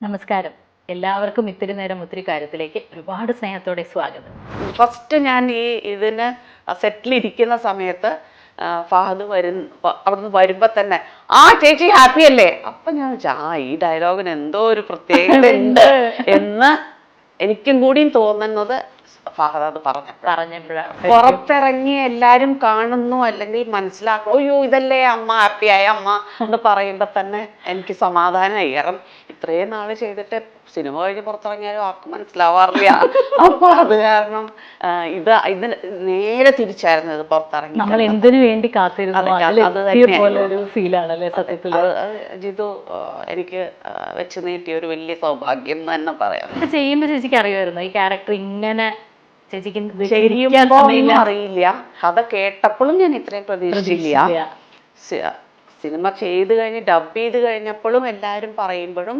നമസ്കാരം. എല്ലാവർക്കും ഇത്തിരി നേരം ഒത്തിരി കാര്യത്തിലേക്ക് ഒരുപാട് സ്നേഹത്തോടെ സ്വാഗതം. ഫസ്റ്റ് ഞാൻ ഇതിന് സെറ്റിലിരിക്കുന്ന സമയത്ത് ഫഹദ് അവിടുന്ന് വരുമ്പോ തന്നെ ചേച്ചി ഹാപ്പി അല്ലേ, അപ്പൊ ഞാൻ ഈ ഡയലോഗിന് എന്തോ ഒരു പ്രത്യേകത ഉണ്ട് എന്ന് എനിക്കും കൂടിയും തോന്നുന്നത് ഫഹദ് അത് പറഞ്ഞപ്പോഴാണ്. പുറത്തിറങ്ങി എല്ലാരും കാണുന്നു അല്ലെങ്കിൽ മനസ്സിലാക്കും, അയ്യോ ഇതല്ലേ അമ്മ, ഹാപ്പിയായ അമ്മ എന്ന് പറയുമ്പോ തന്നെ എനിക്ക് സമാധാനമായി. കാരണം ഇത്രയും നാള് ചെയ്തിട്ട് സിനിമ കഴിഞ്ഞ് പുറത്തിറങ്ങിയാലും ആർക്കും മനസ്സിലാവാറില്ല. അപ്പൊ അത് കാരണം ഇത് നേരെ തിരിച്ചായിരുന്നു. ഇത് പുറത്തിറങ്ങി നമ്മൾ എന്തിനു വേണ്ടി കാത്തിരുന്നു ഫീലാണല്ലേ സത്യത്തിൽ. ജിതു എനിക്ക് വെച്ച് നീട്ടിയ ഒരു വലിയ സൗഭാഗ്യം എന്ന് തന്നെ പറയാം. ചെയ്യുമ്പോ ചേച്ചിക്ക് അറിയുമായിരുന്നു ഈ ക്യാരക്ടർ ഇങ്ങനെ ചേച്ചിക്ക് അറിയില്ല. കഥ കേട്ടപ്പോഴും ഞാൻ ഇത്രയും പ്രതീക്ഷിച്ചില്ല. സിനിമ ചെയ്ത് കഴിഞ്ഞ് ഡബ് ചെയ്ത് കഴിഞ്ഞപ്പോഴും എല്ലാരും പറയുമ്പോഴും,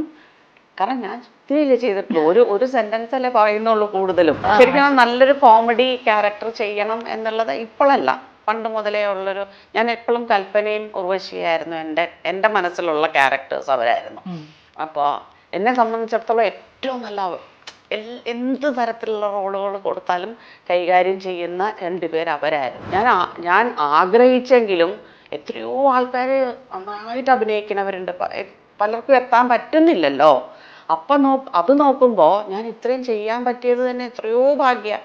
കാരണം ഞാൻ ഒത്തിരി ചെയ്തിട്ടുള്ളൂ, ഒരു സെന്റൻസ് അല്ലേ പറയുന്നുള്ളൂ കൂടുതലും. ശരിക്കും നല്ലൊരു കോമഡി ക്യാരക്ടർ ചെയ്യണം എന്നുള്ളത് ഇപ്പോഴല്ല, പണ്ട് മുതലേ ഉള്ളൊരു, ഞാൻ എപ്പോഴും കൽപ്പനയും ഉർവശിയായിരുന്നു എൻ്റെ മനസ്സിലുള്ള ക്യാരക്ടേഴ്സ് അവരായിരുന്നു. അപ്പോൾ എന്നെ സംബന്ധിച്ചിടത്തോളം ഏറ്റവും നല്ല എന്ത് തരത്തിലുള്ള റോളുകൾ കൊടുത്താലും കൈകാര്യം ചെയ്യുന്ന രണ്ടുപേർ അവരായിരുന്നു. ഞാൻ ആഗ്രഹിച്ചെങ്കിലും എത്രയോ ആൾക്കാർ നന്നായിട്ട് അഭിനയിക്കുന്നവരുണ്ട്, പലർക്കും എത്താൻ പറ്റുന്നില്ലല്ലോ. അത് നോക്കുമ്പോൾ ഞാൻ ഇത്രയും ചെയ്യാൻ പറ്റിയത് തന്നെ എത്രയോ ഭാഗ്യ.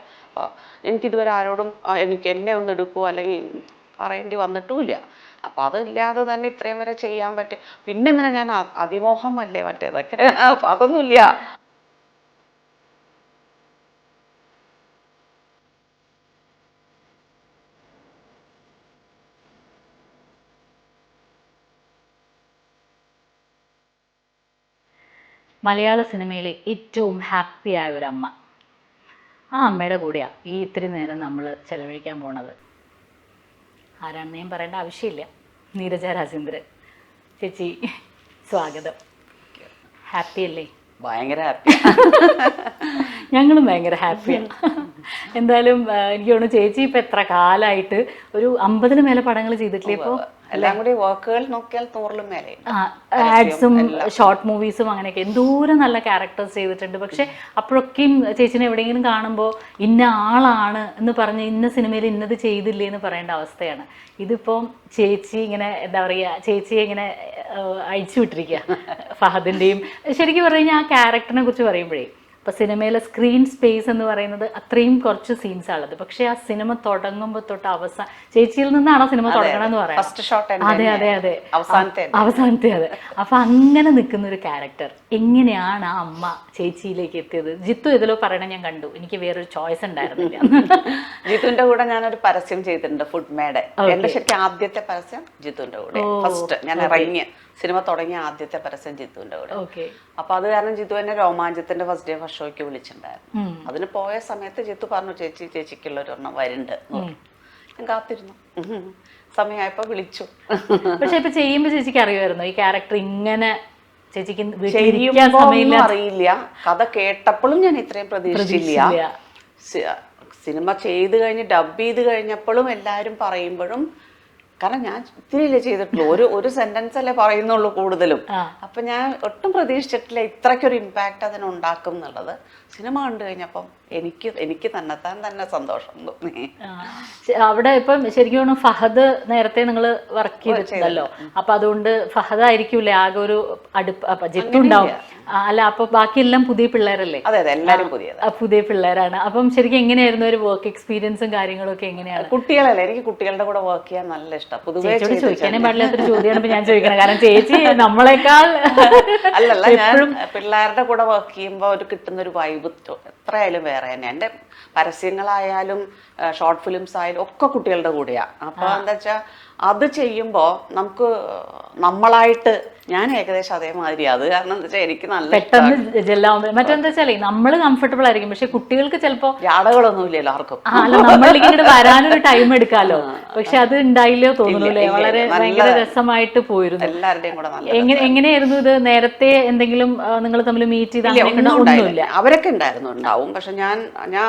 എനിക്കിതുവരെ ആരോടും എന്നെ ഒന്ന് എടുക്കുമോ അല്ലെങ്കിൽ പറയേണ്ടി വന്നിട്ടുമില്ല. അപ്പം അതില്ലാതെ തന്നെ ഇത്രയും വരെ ചെയ്യാൻ പറ്റും. പിന്നെ ഇങ്ങനെ ഞാൻ അതിമോഹം അല്ലേ മറ്റേതൊക്കെ, അതൊന്നുമില്ല. മലയാള സിനിമയിലെ ഏറ്റവും ഹാപ്പി ആയ ഒരു അമ്മ, ആ അമ്മയുടെ കൂടെയാണ് ഈ ഇത്തിരി നേരം നമ്മൾ ചെലവഴിക്കാൻ പോണത്. ആരാണെന്ന് ഞാൻ പറയേണ്ട ആവശ്യമില്ല, നീരജ രാജേന്ദ്രൻ ചേച്ചി. സ്വാഗതം. ഹാപ്പി അല്ലേ? ഭയങ്കര ഹാപ്പി. ഞങ്ങളും ഭയങ്കര ഹാപ്പിയാണ്. എന്തായാലും എനിക്ക് തോന്നുന്നു ചേച്ചി ഇപ്പം എത്ര കാലമായിട്ട് ഒരു 50-ന് മേലെ പടങ്ങൾ ചെയ്തിട്ടില്ലേ ഇപ്പോൾ? എല്ലാം കൂടി വർക്കുകൾ നോക്കിയാൽ 100-ലും മേലെ. ആഡ്സും ഷോർട്ട് മൂവീസും അങ്ങനെയൊക്കെ എന്തോരം നല്ല ക്യാരക്ടേഴ്സ് ചെയ്തിട്ടുണ്ട്. പക്ഷെ അപ്പോഴൊക്കെയും ചേച്ചിനെ എവിടെയെങ്കിലും കാണുമ്പോൾ ഇന്ന ആളാണ് എന്ന് പറഞ്ഞ് ഇന്ന സിനിമയിൽ ഇന്നത് ചെയ്തില്ലേ എന്ന് പറയേണ്ട അവസ്ഥയാണ്. ഇതിപ്പം ചേച്ചി ഇങ്ങനെ എന്താ പറയുക, ചേച്ചിയെ ഇങ്ങനെ അഴിച്ചു വിട്ടിരിക്കുക ഫഹദിൻ്റെയും. ശരിക്കും പറഞ്ഞു കഴിഞ്ഞാൽ ആ ക്യാരക്ടറിനെ കുറിച്ച് പറയുമ്പോഴേ, ഇപ്പം സിനിമയിലെ സ്ക്രീൻ സ്പേസ് എന്ന് പറയുന്നത് അത്രയും കുറച്ച് സീൻസാണുള്ളത്. പക്ഷെ ആ സിനിമ തുടങ്ങുമ്പോൾ തൊട്ട് ചേച്ചിയിൽ നിന്നാണോ സിനിമ തുടങ്ങണമെന്ന് പറയാം. അതെ അതെ അതെ, അവസാനത്തെ അതെ. അപ്പൊ അങ്ങനെ നിൽക്കുന്ന ഒരു ക്യാരക്ടർ എങ്ങനെയാണ് ആ അമ്മ ചേച്ചിയിലേക്ക് എത്തിയത്? ജിത്തു ഇതിലോ പറയണ ഞാൻ കണ്ടു, എനിക്ക് വേറൊരു ചോയ്സ് ഉണ്ടായിരുന്നില്ല. ജിത്തുവിന്റെ കൂടെ ഞാനൊരു പരസ്യം ചെയ്തിട്ടുണ്ട്, ഫുഡ് മേഡ്. എന്റെ ശരിക്കും ആദ്യത്തെ പരസ്യം ജിത്തുവിന്റെ കൂടെ, ഫസ്റ്റ് ഞാൻ ഇറങ്ങിയ സിനിമ തുടങ്ങിയ ആദ്യത്തെ പരസ്യം ജിത്തുവിന്റെ കൂടെ. അപ്പൊ അത് കാരണം ജിത്തു എന്നെ രോമാഞ്ചത്തിന്റെ ഫസ്റ്റ് ഡേ ഫസ്റ്റ് ഷോയ്ക്ക് വിളിച്ചിട്ടുണ്ടായിരുന്നു. അതിന് പോയ സമയത്ത് ജിത്തു പറഞ്ഞു, ചേച്ചിക്കുള്ള ഒരെണ്ണം വരുന്നുണ്ട്. ഞാൻ കാത്തിരുന്നു, സമയമായപ്പോ വിളിച്ചു. പക്ഷെ ഇപ്പൊ ചെയ്യുമ്പോ ചേച്ചിക്ക് അറിയുമായിരുന്നു ഈ ക്യാരക്ടർ ഇങ്ങനെ ചേച്ചിക്ക് അറിയില്ല. കഥ കേട്ടപ്പോഴും ഞാൻ ഇത്രയും പ്രതീക്ഷിച്ചില്ല. സിനിമ ചെയ്ത് കഴിഞ്ഞ് ഡബ് ചെയ്ത് കഴിഞ്ഞപ്പോഴും എല്ലാരും പറയുമ്പോഴും, കാരണം ഞാൻ ഒത്തിരി ചെയ്തിട്ടുള്ളൂ, ഒരു സെന്റൻസ് അല്ലേ പറയുന്നുള്ളൂ കൂടുതലും. അപ്പൊ ഞാൻ ഒട്ടും പ്രതീക്ഷിച്ചിട്ടില്ല ഇത്രയ്ക്കൊരു ഇമ്പാക്ട് അതിനുണ്ടാക്കും എന്നുള്ളത്. സിനിമ കണ്ടു കഴിഞ്ഞപ്പം എനിക്ക് തന്നെ സന്തോഷം തോന്നി. അവിടെ ഇപ്പം ശരിക്കും ഫഹദ് നേരത്തെ നിങ്ങൾ വർക്ക് ചെയ്തിട്ടുണ്ടല്ലോ, അപ്പൊ അതുകൊണ്ട് ഫഹദ് ആയിരിക്കൂലേ ആകെ ഒരു ജിത്തുണ്ടാവും. അല്ല, അപ്പൊ ബാക്കിയെല്ലാം പുതിയ പിള്ളേരല്ലേ? അതെ, എല്ലാരും പുതിയ പിള്ളേരാണ്. അപ്പം ശരിക്കും എങ്ങനെയായിരുന്നു ഒരു വർക്ക് എക്സ്പീരിയൻസും കാര്യങ്ങളും ഒക്കെ എങ്ങനെയാണ്? കുട്ടികളല്ലേ, എനിക്ക് കുട്ടികളുടെ കൂടെ വർക്ക് ചെയ്യാൻ നല്ല ഇഷ്ടം. പൊതുവേ ചോദിക്കാനേ പാടില്ലാത്തൊരു ചോദ്യമാണ് ഞാൻ ചോദിക്കണം, കാരണം ചേച്ചി നമ്മളെക്കാൾ അല്ലല്ല, ഞാൻ പിള്ളേരുടെ കൂടെ വർക്ക് ചെയ്യുമ്പോൾ ഒരു കിട്ടുന്ന ഒരു വൈബ് എത്രയായാലും വേറെ തന്നെ. എൻ്റെ പരസ്യങ്ങളായാലും ഷോർട്ട് ഫിലിംസ് ആയാലും ഒക്കെ കുട്ടികളുടെ കൂടെയാണ്. അപ്പൊ എന്താ വെച്ചാൽ അത് ചെയ്യുമ്പോൾ നമുക്ക് നമ്മളായിട്ട്, ഞാൻ ഏകദേശം അതേമാതിരി. അത് കാരണം എന്താ വെച്ചാൽ എനിക്ക് നല്ല പെട്ടെന്ന് ജെല്ലാവുമ്പോൾ മറ്റെന്താ വെച്ചാലേ നമ്മള് കംഫർട്ടബിൾ ആയിരിക്കും, പക്ഷെ കുട്ടികൾക്ക് ചിലപ്പോ ജാടകളൊന്നും ഇല്ലല്ലോ ആർക്കും. അല്ല, നമ്മളിലേക്ക് ഇങ്ങോട്ട് വരാനൊരു ടൈം എടുക്കാലോ. പക്ഷെ അത് ഉണ്ടായില്ലോ തോന്നുന്നു. വളരെ ഭയങ്കര രസമായിട്ട് പോയിരുന്നു. എല്ലാവരുടെയും കൂടെ എങ്ങനെയായിരുന്നു ഇത്? നേരത്തെ എന്തെങ്കിലും നിങ്ങൾ തമ്മിൽ മീറ്റ് ചെയ്ത് ഒന്നുമില്ല? അവരൊക്കെ ഉണ്ടാവും, പക്ഷെ ഞാൻ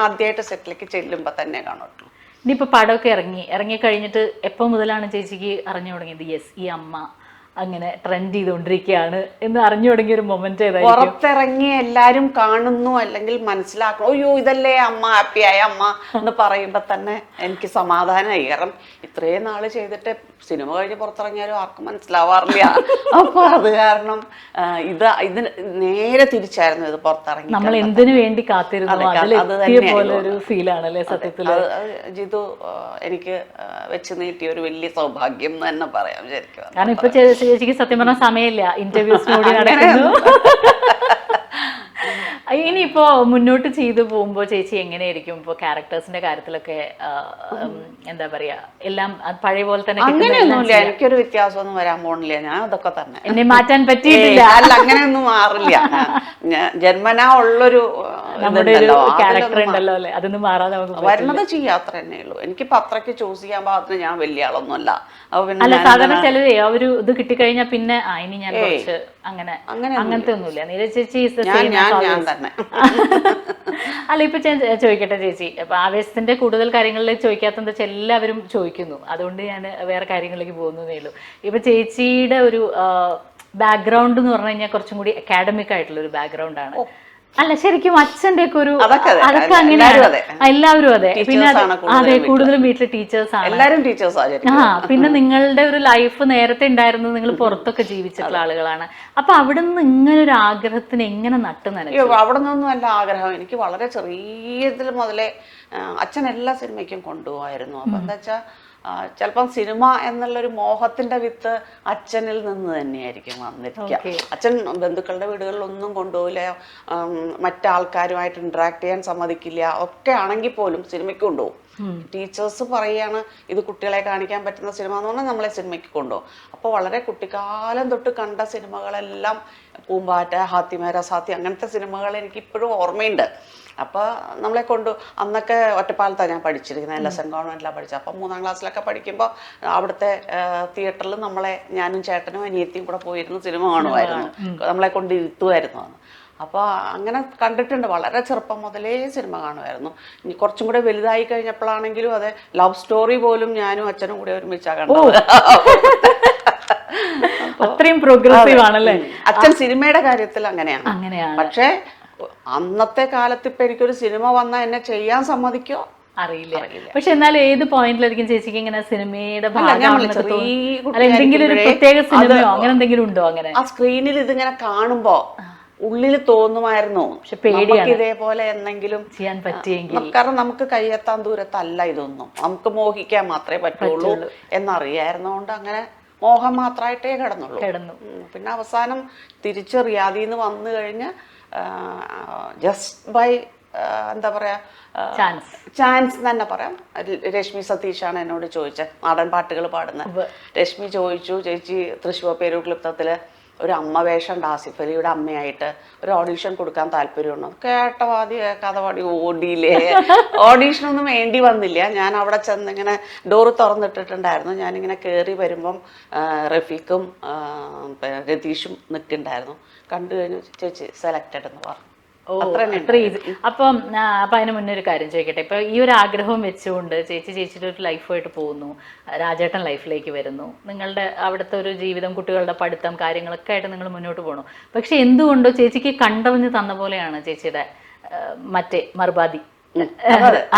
ആദ്യമായിട്ട് സെറ്റിലേക്ക് ചെല്ലുമ്പോ തന്നെ കാണുള്ളൂ. ഇനിയിപ്പോൾ പടമൊക്കെ ഇറങ്ങി കഴിഞ്ഞിട്ട് എപ്പോൾ മുതലാണ് ചേച്ചിക്ക് അറിഞ്ഞു തുടങ്ങിയത് യെസ് ഈ അമ്മ അങ്ങനെ ട്രെൻഡ് ചെയ്തുകൊണ്ടിരിക്കുകയാണ് എന്ന് അറിഞ്ഞു തുടങ്ങിയ ഒരു മൊമെന്റ് ഏതായിരിക്കും? പുറത്തിറങ്ങി എല്ലാരും കാണുന്നു അല്ലെങ്കിൽ മനസ്സിലാക്കണം, അയ്യോ ഇതല്ലേ അമ്മ, ഹാപ്പിയായ അമ്മ എന്ന് പറയുമ്പോ തന്നെ എനിക്ക് സമാധാനമായി. കാരണം ഇത്രയും നാള് ചെയ്തിട്ട് സിനിമ കഴിഞ്ഞ് പുറത്തിറങ്ങിയാലും ആർക്കും മനസ്സിലാവാറില്ല. അപ്പൊ അത് കാരണം ഇതിന് നേരെ തിരിച്ചായിരുന്നു ഇത് പുറത്തിറങ്ങി. നമ്മൾ എന്തിനു വേണ്ടി കാത്തിരുന്നു അതിലെത്തിയ പോലെ ഒരു ഫീലാണല്ലേ സത്യത്തില്. ജിതു എനിക്ക് വെച്ച് നീട്ടിയ ഒരു വലിയ സൗഭാഗ്യം എന്ന് തന്നെ പറയാം ശരിക്കും. കാരണം ഇപ്പൊ ചേച്ചിക്ക് സത്യം പറഞ്ഞ സമയമില്ല, ഇന്റർവ്യൂസിനോട് നടക്കുന്നു. ഇനിയിപ്പോ മുന്നോട്ട് ചെയ്തു പോകുമ്പോ ചേച്ചി എങ്ങനെയായിരിക്കും ഇപ്പൊ ക്യാരക്ടേഴ്സിന്റെ കാര്യത്തിലൊക്കെ? എന്താ പറയാ, എല്ലാം പഴയ പോലെ തന്നെ? അങ്ങനെയൊന്നുമില്ല, എനിക്കൊരു വ്യത്യാസമൊന്നും വരാൻ പോണില്ല. ഞാൻ അതൊക്കെ തന്നെ, എന്നെ മാറ്റാൻ പറ്റിയിട്ടില്ല. അല്ല അങ്ങനെയൊന്നും മാറില്ല. ജന്മനാ ഉള്ളൊരു നമ്മുടെ ഒരു ക്യാരക്ടർ ഉണ്ടല്ലോ അല്ലെ, അതൊന്നും മാറാതെ നമുക്ക് വരുന്നത് ചെയ്യാം, അത്ര തന്നെ ഉള്ളൂ. എനിക്കിപ്പോ അത്രയ്ക്ക് ചൂസ് ചെയ്യാൻ പാകത്തിന് ഞാൻ വലിയ ആളൊന്നും അല്ല. അല്ല സാധാരണ ചിലരേ ആ ഒരു ഇത് കിട്ടിക്കഴിഞ്ഞാൽ പിന്നെ ഇനി ഞാൻ കുറച്ച് അങ്ങനത്തെ ഒന്നുമില്ല. നീരജ് ചേച്ചി അല്ല ഇപ്പൊ ഞാൻ ചോദിക്കട്ടെ ചേച്ചി, അപ്പൊ ആവേശത്തിന്റെ കൂടുതൽ കാര്യങ്ങളിലേക്ക് ചോദിക്കാത്ത എന്താ വെച്ചാൽ എല്ലാവരും ചോദിക്കുന്നു, അതുകൊണ്ട് ഞാൻ വേറെ കാര്യങ്ങളിലേക്ക് പോകുന്നതേ ഉള്ളൂ. ഇപ്പൊ ചേച്ചിയുടെ ഒരു ബാക്ക്ഗ്രൗണ്ട് എന്ന് പറഞ്ഞു കഴിഞ്ഞാൽ കുറച്ചും കൂടി അക്കാഡമിക് ആയിട്ടുള്ള ഒരു ബാക്ക്ഗ്രൗണ്ട് ആണ്. അല്ല ശരിക്കും അച്ഛന്റെ ഒക്കെ ഒരു അതൊക്കെ അങ്ങനെയാണ്, എല്ലാവരും അതെ. പിന്നെ അതെ, കൂടുതലും വീട്ടിലെ ടീച്ചേഴ്സ് ആണ്. പിന്നെ നിങ്ങളുടെ ഒരു ലൈഫ് നേരത്തെ ഉണ്ടായിരുന്നത് നിങ്ങൾ പുറത്തൊക്കെ ജീവിച്ചിട്ടുള്ള ആളുകളാണ്. അപ്പൊ അവിടെ നിന്ന് ഇങ്ങനെ ഒരു ആഗ്രഹത്തിന് എങ്ങനെ നട്ടു നനച്ചു? അവിടെ നിന്നൊന്നും അല്ല ആഗ്രഹം. എനിക്ക് വളരെ ചെറിയതിൽ മുതലേ അച്ഛൻ എല്ലാ സിനിമയ്ക്കും കൊണ്ടുപോകായിരുന്നു. അപ്പൊ എന്താ വെച്ചാൽ ചിലപ്പം സിനിമ എന്നുള്ളൊരു മോഹത്തിന്റെ വിത്ത് അച്ഛനിൽ നിന്ന് തന്നെയായിരിക്കും വന്നിരിക്കുക. അച്ഛൻ ബന്ധുക്കളുടെ വീടുകളിലൊന്നും കൊണ്ടുപോകില്ല, മറ്റാൾക്കാരുമായിട്ട് ഇന്ററാക്ട് ചെയ്യാൻ സമ്മതിക്കില്ല. ഒക്കെ ആണെങ്കിൽ പോലും സിനിമയ്ക്ക് കൊണ്ടുപോകും. ടീച്ചേഴ്സ് പറയുകയാണ് ഇത് കുട്ടികളെ കാണിക്കാൻ പറ്റുന്ന സിനിമ എന്ന് പറഞ്ഞാൽ നമ്മളെ സിനിമയ്ക്ക് കൊണ്ടുപോകും. അപ്പോൾ വളരെ കുട്ടിക്കാലം തൊട്ട് കണ്ട സിനിമകളെല്ലാം പൂമ്പാറ്റ, ഹാത്തിമേര സാത്തി, അങ്ങനത്തെ സിനിമകൾ എനിക്ക് ഇപ്പോഴും ഓർമ്മയുണ്ട്. അപ്പോൾ നമ്മളെ അന്നൊക്കെ ഒറ്റപ്പാലത്താണ് ഞാൻ പഠിച്ചിരിക്കുന്നത്, LSN ഗവൺമെന്റിലാണ് പഠിച്ചത്. അപ്പം 3ാം ക്ലാസ്സിലൊക്കെ പഠിക്കുമ്പോൾ അവിടുത്തെ തിയേറ്ററിൽ ഞാനും ചേട്ടനും അനിയത്തിയും കൂടെ പോയിരുന്ന സിനിമ കാണുമായിരുന്നു, നമ്മളെ കൊണ്ട് ഇരുത്തുമായിരുന്നു. അപ്പോൾ അങ്ങനെ കണ്ടിട്ടുണ്ട്. വളരെ ചെറുപ്പം മുതലേ സിനിമ കാണുമായിരുന്നു. ഇനി കുറച്ചും കൂടെ വലുതായി കഴിഞ്ഞപ്പോഴാണെങ്കിലും അതെ, ലവ് സ്റ്റോറി പോലും ഞാനും അച്ഛനും കൂടെ ഒരുമിച്ചാണ് കണ്ടത്. അത്രയും പ്രോഗ്രസീവ് ആണല്ലേ അച്ഛൻ സിനിമയുടെ കാര്യത്തിൽ. അങ്ങനെയാണ്. പക്ഷേ അന്നത്തെ കാലത്ത് ഇപ്പൊ എനിക്കൊരു സിനിമ വന്നാൽ എന്നെ ചെയ്യാൻ സമ്മതിക്കോ അറിയില്ല. പക്ഷെ എന്നാലും ഏത് പോയിന്റിലായിരിക്കും ചേച്ചിക്ക് ഇങ്ങനെ സിനിമയുടെ എന്തെങ്കിലും ഒരു പ്രത്യേക സിനിമയോ അങ്ങനെ എന്തെങ്കിലും ഉണ്ടോ? അങ്ങനെ ആ സ്ക്രീനിൽ ഇതിങ്ങനെ കാണുമ്പോ ഉള്ളിൽ തോന്നുമായിരുന്നു, പക്ഷെ പേടിയാണ് ഇതേപോലെ എന്തെങ്കിലും ചെയ്യാൻ പറ്റിയെങ്കിൽ. കാരണം നമുക്ക് കയ്യെത്താൻ ദൂരത്തല്ല ഇതൊന്നും, നമുക്ക് മോഹിക്കാൻ മാത്രമേ പറ്റുള്ളൂ എന്നറിയായിരുന്നോണ്ട് അങ്ങനെ മോഹം മാത്രമായിട്ടേ കിടന്നു. പിന്നെ അവസാനം തിരിച്ച് റിയാദിൽ നിന്ന് വന്നു കഴിഞ്ഞ് ജസ്റ്റ് ബൈ എന്താ പറയാ ചാൻസ് തന്നെ പറയാം. രശ്മി സതീഷാണ് എന്നോട് ചോദിച്ചത്, നാടൻ പാട്ടുകൾ പാടുന്ന രശ്മി ചോദിച്ചു, ചേച്ചി തൃശ്ശൂർ പേരൂർ ക്ലിപ്തത്തില് ഒരു അമ്മ വേഷം ഉണ്ട്, ആസിഫ് അലിയുടെ അമ്മയായിട്ട് ഒരു ഓഡീഷൻ കൊടുക്കാൻ താല്പര്യമുണ്ടോ? കേട്ടവാദി കേൾക്കാതെ ഓടിയില്ലേ. ഓഡീഷനൊന്നും വേണ്ടി വന്നില്ല. ഞാൻ അവിടെ ചെന്ന് ഇങ്ങനെ ഡോറ് തുറന്നിട്ടിട്ടുണ്ടായിരുന്നു. ഞാനിങ്ങനെ കയറി വരുമ്പം റഫീഖും രതീഷും നിൽക്കുന്നുണ്ടായിരുന്നു. കണ്ടു കഴിഞ്ഞു, ചേച്ചി സെലക്റ്റഡ് എന്ന് പറഞ്ഞു. അത്ര ഈസി. അപ്പം അതിന് മുന്നേ ഒരു കാര്യം ചോദിക്കട്ടെ, ഇപ്പൊ ഈ ഒരു ആഗ്രഹം വെച്ചുകൊണ്ട് ചേച്ചിയുടെ ഒരു ലൈഫായിട്ട് പോകുന്നു, രാജേട്ടൻ ലൈഫിലേക്ക് വരുന്നു, നിങ്ങളുടെ അവിടുത്തെ ഒരു ജീവിതം, കുട്ടികളുടെ പഠിത്തം, കാര്യങ്ങളൊക്കെ ആയിട്ട് നിങ്ങൾ മുന്നോട്ട് പോകണം. പക്ഷെ എന്തുകൊണ്ടോ ചേച്ചിക്ക് കണ്ടറിഞ്ഞ് തന്ന പോലെയാണ് ചേച്ചിയുടെ മറ്റേ മറുപാതി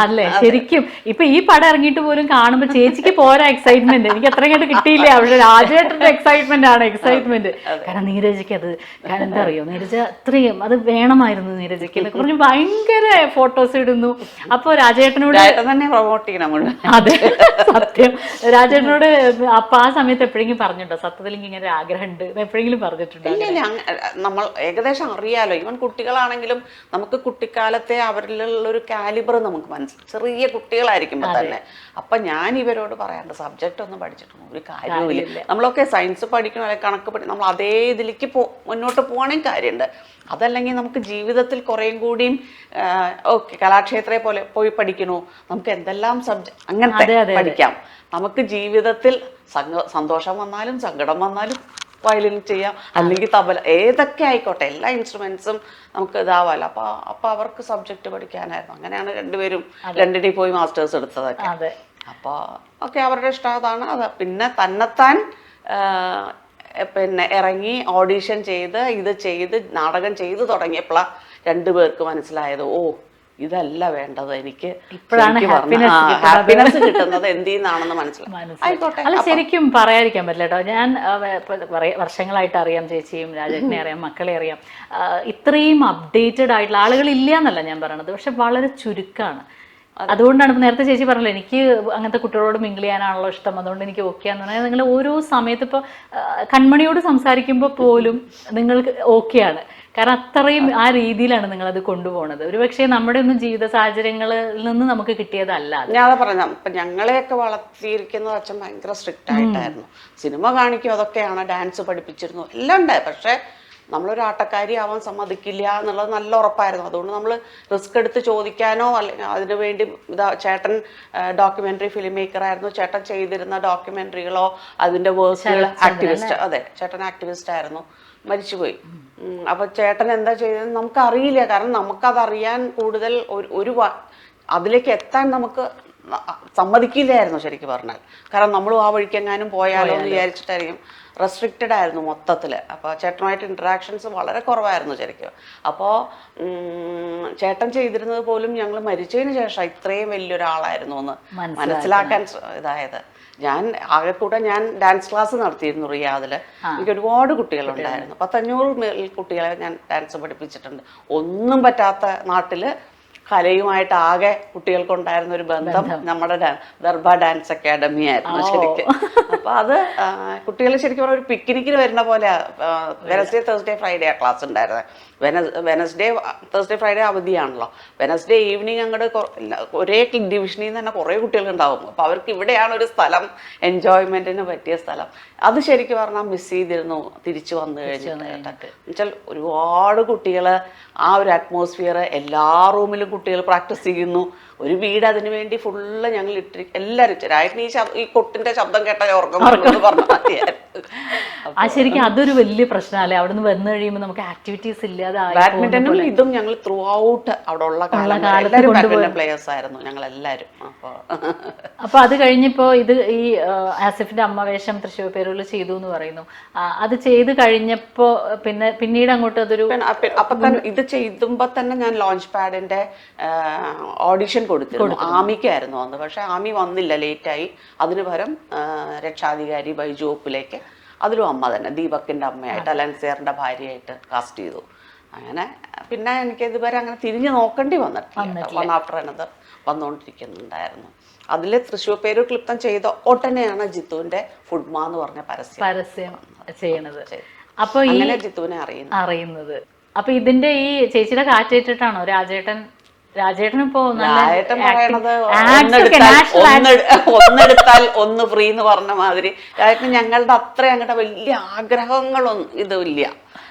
അല്ലേ? ശരിക്കും ഇപ്പൊ ഈ പടം ഇറങ്ങിയിട്ട് പോലും കാണുമ്പോ ചേച്ചിക്ക് പോരാ എക്സൈറ്റ്മെന്റ്. എനിക്ക് അത്രയും കണ്ട് കിട്ടിയില്ല. പക്ഷെ രാജേട്ടന്റെ എക്സൈറ്റ്മെന്റ് ആണ് എക്സൈറ്റ്മെന്റ്. കാരണം നീരജയ്ക്ക് അത് കാരണം എന്താ അറിയോ, നീരജ അത്രയും അത് വേണമായിരുന്നു നീരജയ്ക്ക് എന്നൊക്കെ പറഞ്ഞ് ഭയങ്കര ഫോട്ടോസ് ഇടുന്നു. അപ്പൊ രാജേട്ടനോട് തന്നെ പ്രൊമോട്ട് ചെയ്യണം. അതെ സത്യം. രാജേട്ടനോട് അപ്പൊ ആ സമയത്ത് എപ്പോഴെങ്കിലും പറഞ്ഞിട്ടുണ്ടോ സത്യത്തിൽ ഇങ്ങനെ ആഗ്രഹം ഉണ്ട് എപ്പോഴെങ്കിലും പറഞ്ഞിട്ടുണ്ടോ? നമ്മൾ ഏകദേശം അറിയാലോ. ഈവൻ കുട്ടികളാണെങ്കിലും നമുക്ക് കുട്ടിക്കാലത്തെ അവരിലുള്ളൊരു കാലിബർ നമുക്ക് മനസ്സിലാവും. ചെറിയ കുട്ടികളായിരിക്കുമ്പോൾ തന്നെ. അപ്പൊ ഞാൻ ഇവരോട് പറയാണ്ട് സബ്ജക്റ്റ് ഒന്നും പഠിച്ചിട്ടൊന്നും ഒരു കാര്യമില്ല. നമ്മളൊക്കെ സയൻസ് പഠിക്കണം, അല്ലെങ്കിൽ കണക്ക് പഠിക്കണം, നമ്മൾ അതേ ഇതിലേക്ക് മുന്നോട്ട് പോകണമെങ്കിൽ കാര്യമുണ്ട്. അതല്ലെങ്കിൽ നമുക്ക് ജീവിതത്തിൽ കുറേയും കൂടിയും ഓക്കെ കലാക്ഷേത്രയെ പോലെ പോയി പഠിക്കണോ, നമുക്ക് എന്തെല്ലാം സബ്ജക്ട് അങ്ങനത്തെ പഠിക്കാം. നമുക്ക് ജീവിതത്തിൽ സന്തോഷം വന്നാലും സങ്കടം വന്നാലും വയലിൻ ചെയ്യാം, അല്ലെങ്കിൽ തബല, ഏതൊക്കെ ആയിക്കോട്ടെ, എല്ലാ ഇൻസ്ട്രുമെന്റ്സും നമുക്ക് ഇതാവാലോ. അപ്പൊ അവർക്ക് സബ്ജക്ട് പഠിക്കാനായിരുന്നു. അങ്ങനെയാണ് രണ്ടുപേരും ലണ്ടനിൽ പോയി മാസ്റ്റേഴ്സ് എടുത്തതൊക്കെ. അപ്പൊ ഓക്കെ അവരുടെ ഇഷ്ടം അതാണ്. അത് പിന്നെ തന്നെത്താൻ പിന്നെ ഇറങ്ങി ഓഡീഷൻ ചെയ്ത് നാടകം ചെയ്ത് തുടങ്ങിയപ്പോഴാണ് രണ്ടുപേർക്ക് മനസ്സിലായത്, ഓ ഇതല്ല വേണ്ടത്, എനിക്ക് ഹാപ്പിനെസ് കിട്ടുന്നത് എന്തിന്നാണെന്ന് മനസ്സിലായി. അല്ല ശരിക്കും പറയാതിരിക്കാൻ പറ്റില്ല കേട്ടോ. ഞാൻ വർഷങ്ങളായിട്ട് അറിയാം ചേച്ചിയും രാജേട്ടനെ അറിയാം, മക്കളെ അറിയാം. ഇത്രയും അപ്ഡേറ്റഡ് ആയിട്ടുള്ള ആളുകൾ ഇല്ല എന്നല്ല ഞാൻ പറയണത്, പക്ഷെ വളരെ ചുരുക്കമാണ്. അതുകൊണ്ടാണ് ഇപ്പം നേരത്തെ ചേച്ചി പറഞ്ഞല്ലോ, എനിക്ക് അങ്ങനത്തെ കുട്ടികളോട് മിങ്കിൾ ചെയ്യാനാണല്ലോ ഇഷ്ടം, അതുകൊണ്ട് എനിക്ക് ഓക്കെ എന്ന് പറഞ്ഞാൽ നിങ്ങൾ ഓരോ സമയത്ത് ഇപ്പോൾ കൺമണിയോട് സംസാരിക്കുമ്പോൾ പോലും നിങ്ങൾക്ക് ഓക്കെയാണ്. കാരണം അത്രയും ആ രീതിയിലാണ് നിങ്ങളത് കൊണ്ടുപോകുന്നത്. ഒരു പക്ഷേ നമ്മുടെ ഒന്നും ജീവിത സാഹചര്യങ്ങളിൽ നിന്ന് നമുക്ക് കിട്ടിയതല്ല. ഞാൻ അതാ പറഞ്ഞ, ഇപ്പൊ ഞങ്ങളെയൊക്കെ വളർത്തിയിരിക്കുന്നത് അച്ഛൻ ഭയങ്കര സ്ട്രിക്റ്റ് ആയിട്ടായിരുന്നു. സിനിമ കാണിക്കും, അതൊക്കെയാണ്, ഡാൻസ് പഠിപ്പിച്ചിരുന്നു, എല്ലാം ഉണ്ട്. പക്ഷെ നമ്മളൊരു ആട്ടക്കാരി ആവാൻ സമ്മതിക്കില്ല എന്നുള്ളത് നല്ല ഉറപ്പായിരുന്നു. അതുകൊണ്ട് നമ്മൾ റിസ്ക് എടുത്ത് ചോദിക്കാനോ അല്ലെങ്കിൽ അതിനു വേണ്ടി ചേട്ടൻ ഡോക്യുമെന്ററി ഫിലിം മേക്കർ ആയിരുന്നു. ചേട്ടൻ ചെയ്തിരുന്ന ഡോക്യുമെന്ററികളോ അതിന്റെ വർക്കുകൾ ആക്ടിവിസ്റ്റ്, അതെ ചേട്ടൻ ആക്ടിവിസ്റ്റ് ആയിരുന്നു, മരിച്ചുപോയി. അപ്പൊ ചേട്ടൻ എന്താ ചെയ്തതെന്ന് നമുക്കറിയില്ല. കാരണം നമുക്കതറിയാൻ കൂടുതൽ അതിലേക്ക് എത്താൻ നമുക്ക് സമ്മതിക്കില്ലായിരുന്നു ശരിക്കും പറഞ്ഞാൽ. കാരണം നമ്മളും ആ വഴിക്കെങ്ങാനും പോയാലോ എന്ന് വിചാരിച്ചിട്ടായിരിക്കും. റെസ്ട്രിക്റ്റഡ് ആയിരുന്നു മൊത്തത്തിൽ. അപ്പോൾ ചേട്ടനുമായിട്ട് ഇൻട്രാക്ഷൻസ് വളരെ കുറവായിരുന്നു ശരിക്കും. അപ്പോൾ ചേട്ടൻ ചെയ്തിരുന്നത് പോലും ഞങ്ങൾ മരിച്ചതിന് ശേഷം ഇത്രയും വലിയൊരാളായിരുന്നു എന്ന് മനസ്സിലാക്കാൻ ഇതായത്. ഞാൻ ഡാൻസ് ക്ലാസ് നടത്തിയിരുന്നു റിയാദിൽ. എനിക്ക് ഒരുപാട് കുട്ടികളുണ്ടായിരുന്നു, 500 കുട്ടികളെ ഞാൻ ഡാൻസ് പഠിപ്പിച്ചിട്ടുണ്ട്. ഒന്നും പറ്റാത്ത നാട്ടിൽ കലയുമായിട്ട് ആകെ കുട്ടികൾക്കുണ്ടായിരുന്ന ഒരു ബന്ധം നമ്മുടെ ദർബാർ ഡാൻസ് അക്കാഡമി ആയിരുന്നു ശരിക്കും. അപ്പൊ അത് കുട്ടികൾ ശരിക്കും പറഞ്ഞാൽ ഒരു പിക്നിക്കിന് വരുന്ന പോലെ. വെനസ്ഡേ തേഴ്സ്ഡേ ഫ്രൈഡേ ആ ക്ലാസ് ഉണ്ടായിരുന്നത്. വെനസ്ഡേ തേഴ്സ്ഡേ ഫ്രൈഡേ അവധിയാണല്ലോ. വെനസ്ഡേ ഈവനിങ് അങ്ങോട്ട് ഒരേ ഡിവിഷനിൽ നിന്ന് തന്നെ കുറേ കുട്ടികളുണ്ടാവും. അപ്പോൾ അവർക്ക് ഇവിടെയാണ് ഒരു സ്ഥലം, എൻജോയ്മെന്റിന് പറ്റിയ സ്ഥലം. അത് ശരിക്കും പറഞ്ഞാൽ മിസ് ചെയ്തിരുന്നു തിരിച്ചു വന്നു കഴിഞ്ഞിട്ട്. എന്നുവെച്ചാൽ ഒരുപാട് കുട്ടികൾ, ആ ഒരു അറ്റ്മോസ്ഫിയർ, എല്ലാ റൂമിലും കുട്ടികൾ പ്രാക്ടീസ് ചെയ്യുന്നു. ഒരു വീട് അതിനു വേണ്ടി ഫുള്ള് ഞങ്ങൾ എല്ലാവരും രാജ്ഞി ഈ കൊട്ടിന്റെ ശബ്ദം കേട്ടാൽ ഓർക്കുന്നു പറഞ്ഞു. ശരിക്കും അതൊരു വലിയ പ്രശ്നമല്ലേ, അവിടെ നിന്ന് വന്നു കഴിയുമ്പോൾ നമുക്ക് ആക്ടിവിറ്റീസ് ഇല്ലാതെ. ബാഡ്മിന്റണും ഇതും ഞങ്ങൾ ത്രൂ ഔട്ട് അവിടെ ഉള്ള പ്ലേയേഴ്സ് ആയിരുന്നു ഞങ്ങൾ എല്ലാവരും. അപ്പൊ അത് കഴിഞ്ഞപ്പോ ഇത് ഈ ആസിഫിന്റെ അമ്മ വേഷം തൃശ്ശൂർ പേരൂരിൽ ചെയ്തു എന്ന് പറയുന്നു. അത് ചെയ്ത് കഴിഞ്ഞപ്പോ പിന്നീട് അങ്ങോട്ട് അതൊരു അപ്പൊ തന്നെ ഇത് ചെയ്തുമ്പോ തന്നെ ഞാൻ ലോഞ്ച് പാഡിന്റെ ഓഡിഷൻ കൊടുത്തിരുന്നു. ആമിക്കായിരുന്നു വന്നത്. പക്ഷെ ആമി വന്നില്ല, ലേറ്റായി. അതിനു പകരം രക്ഷാധികാരി ബൈജു ഒപ്പിലേക്ക്, അതിലും അമ്മ തന്നെ, ദീപക്കിന്റെ അമ്മയായിട്ട്, അലൻസിയറിന്റെ ഭാര്യയായിട്ട് കാസ്റ്റ് ചെയ്തു. അങ്ങനെ പിന്നെ എനിക്ക് ഇതുവരെ അങ്ങനെ തിരിഞ്ഞു നോക്കേണ്ടി വന്നിട്ടില്ല. വൺ ആഫ്റ്റർ അനദർ വന്നുകൊണ്ടിരിക്കുന്നുണ്ടായിരുന്നു. അതിൽ തൃശ്ശൂർ പേരൂർ ക്ലിപ്തം ചെയ്ത ഉടനെയാണ് ജിത്തുവിന്റെ ഫുഡ്മ എന്ന് പറഞ്ഞ പരസ്യം ചെയ്യണത്. അപ്പൊ അങ്ങനെ ജിത്തുവിനെ അറിയുന്നത്. അപ്പൊ ഇതിന്റെ ഈ ചേച്ചിയുടെ കാറ്റേറ്റിട്ടാണോ രാജേട്ടനിപ്പോ ഒന്നെടുത്താൽ ഒന്ന് ഫ്രീ എന്ന് പറഞ്ഞ മാതിരി രാജേട്ടന് ഞങ്ങളുടെ അത്ര അങ്ങോട്ട് വലിയ ആഗ്രഹങ്ങളൊന്നും ഇതില്ല.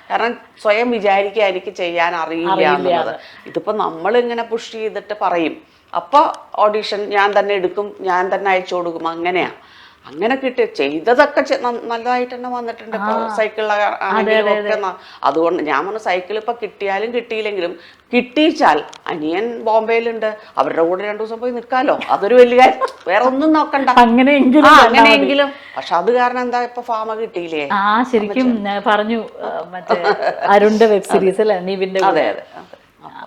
കാരണം സ്വയം വിചാരിക്കുക എനിക്ക് ചെയ്യാൻ അറിയില്ല എന്നുള്ളത്. ഇതിപ്പോ നമ്മളിങ്ങനെ പുഷ് ചെയ്തിട്ട് പറയും, അപ്പൊ ഓഡീഷൻ ഞാൻ തന്നെ എടുക്കും, ഞാൻ തന്നെ അയച്ചു കൊടുക്കും. അങ്ങനെ കിട്ടിയ ചെയ്തതൊക്കെ നല്ലതായിട്ട് തന്നെ വന്നിട്ടുണ്ട്. ഇപ്പോൾ സൈക്കിളിലാണെങ്കിലും ഒക്കെ. അതുകൊണ്ട് ഞാൻ പറഞ്ഞു, സൈക്കിൾ ഇപ്പൊ കിട്ടിയാലും കിട്ടിയില്ലെങ്കിലും കിട്ടിച്ചാൽ അനിയൻ ബോംബെയിലുണ്ട്, അവരുടെ കൂടെ 2 ദിവസം പോയി നിൽക്കാലോ. അതൊരു വലിയ കാര്യം, വേറെ ഒന്നും നോക്കണ്ട. അങ്ങനെയെങ്കിലും. പക്ഷെ അത് കാരണം എന്താ, ഇപ്പൊ ഫാമ കിട്ടിയില്ലേ? ശരിക്കും പറഞ്ഞു മറ്റേ അരുണിന്റെ വെബ് സീരീസ് അല്ലേ, നീവിന്റെ. അതെ.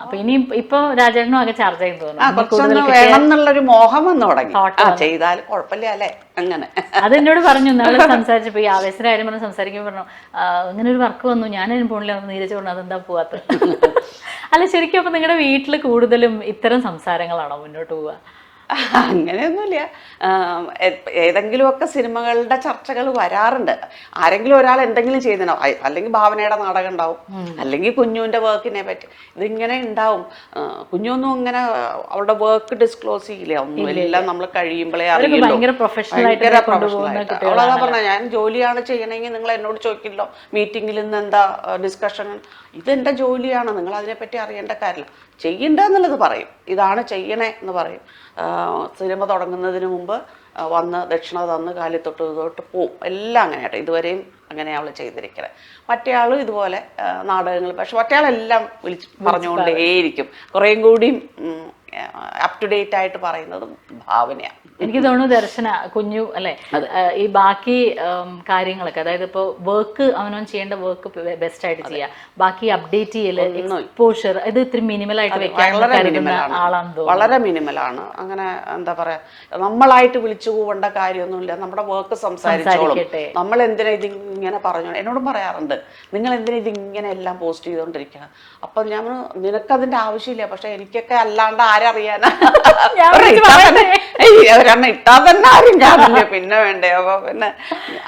അപ്പൊ ഇനി ഇപ്പൊ രാജേട്ടനും ഒക്കെ ചാർജ് ചെയ്തു തോന്നുന്നു. വേണം എന്നുള്ളൊരു മോഹം വന്നു തുടങ്ങി. ചെയ്താൽ കുഴപ്പമില്ല അല്ലേ, അങ്ങനെ. അതെന്നോട് പറഞ്ഞു നാളെ സംസാരിച്ചപ്പോ, ഈ ആവേശത്തിന്റെ കാര്യം പറഞ്ഞ് സംസാരിക്കുമ്പോൾ പറഞ്ഞു, ഇങ്ങനെ ഒരു വർക്ക് വന്നു, ഞാനും പോണില്ല, നീരജ് പറഞ്ഞു അതെന്താ പോവാത്ത. അല്ല ശരിക്കും അപ്പൊ നിങ്ങളുടെ വീട്ടില് കൂടുതലും ഇത്തരം സംസാരങ്ങളാണോ മുന്നോട്ട് പോവുക? അങ്ങനെയൊന്നുമില്ല. ഏതെങ്കിലുമൊക്കെ സിനിമകളുടെ ചർച്ചകൾ വരാറുണ്ട്. ആരെങ്കിലും ഒരാൾ എന്തെങ്കിലും ചെയ്യുന്നോ, അല്ലെങ്കിൽ ഭാവനയുടെ നാടകം ഉണ്ടാവും, അല്ലെങ്കിൽ കുഞ്ഞുവിന്റെ വർക്കിനെ പറ്റി ഇതിങ്ങനെ ഉണ്ടാവും. കുഞ്ഞൊന്നും ഇങ്ങനെ അവളുടെ വർക്ക് ഡിസ്ക്ലോസ് ചെയ്യില്ല, ഒന്നുമില്ല. നമ്മൾ കഴിയുമ്പോഴേ അറിയുള്ളൂ. ഭയങ്കര പ്രൊഫഷണൽ ആയിട്ട്. അവളതാ പറഞ്ഞ, ഞാൻ ജോലിയാണ് ചെയ്യണമെങ്കിൽ നിങ്ങൾ എന്നോട് ചോദിക്കില്ലോ മീറ്റിംഗിൽ നിന്ന് എന്താ ഡിസ്കഷൻ. ഇതെന്റെ ജോലിയാണ്, നിങ്ങൾ അതിനെപ്പറ്റി അറിയേണ്ട കാര്യമില്ല. ചെയ്യണ്ടെന്നുള്ളത് പറയും, ഇതാണ് ചെയ്യണേ എന്ന് പറയും. സിനിമ തുടങ്ങുന്നതിന് മുമ്പ് വന്ന് ദക്ഷിണ തന്ന് കാലിൽ തൊട്ട് പോവും. എല്ലാം അങ്ങനെയാട്ടെ. ഇതുവരെയും അങ്ങനെ അവൾ ചെയ്തിരിക്കണേ. മറ്റേ ആളും ഇതുപോലെ നാടകങ്ങൾ. പക്ഷെ മറ്റേ ആളെല്ലാം പറഞ്ഞുകൊണ്ടേയിരിക്കും. കുറേയും കൂടിയും അപ് ടു ഡേറ്റ് ആയിട്ട് പറയുന്നതും ഭാവനയാണ്. എനിക്ക് തോന്നുന്നു ദർശന കുഞ്ഞു അല്ലെ ഈ ബാക്കി കാര്യങ്ങളൊക്കെ, അതായത് ഇപ്പൊ വർക്ക് അവനവൻ ചെയ്യേണ്ട വർക്ക് ബെസ്റ്റ് ആയിട്ട് ചെയ്യാം, ബാക്കി അപ്ഡേറ്റ് ചെയ്യല്, എക്സ്പോഷർ ഇത് ഇത്തിരി മിനിമൽ ആയിട്ട് വെക്കാൻ ആളാന്ന് തോന്നുന്നു. വളരെ മിനിമലാണ്. അങ്ങനെ എന്താ പറയാ, നമ്മളായിട്ട് വിളിച്ചു പോകേണ്ട കാര്യമൊന്നുമില്ല. നമ്മുടെ വർക്ക് സംസാരിച്ചോളും. നമ്മൾ എന്തിനാ ഇതിങ്ങനെ പറഞ്ഞു, എന്നോടും പറയാറുണ്ട്, നിങ്ങൾ എന്തിനാ ഇതിങ്ങനെ എല്ലാം പോസ്റ്റ് ചെയ്തോണ്ടിരിക്കുക. അപ്പൊ ഞാൻ നിനക്കതിന്റെ ആവശ്യമില്ല, പക്ഷെ എനിക്കൊക്കെ അല്ലാണ്ട് ആരറിയാനാ, ഒരെണ്ണം ഇട്ടാ തന്നെ ആരും കാണില്ല, പിന്നെ വേണ്ടേ.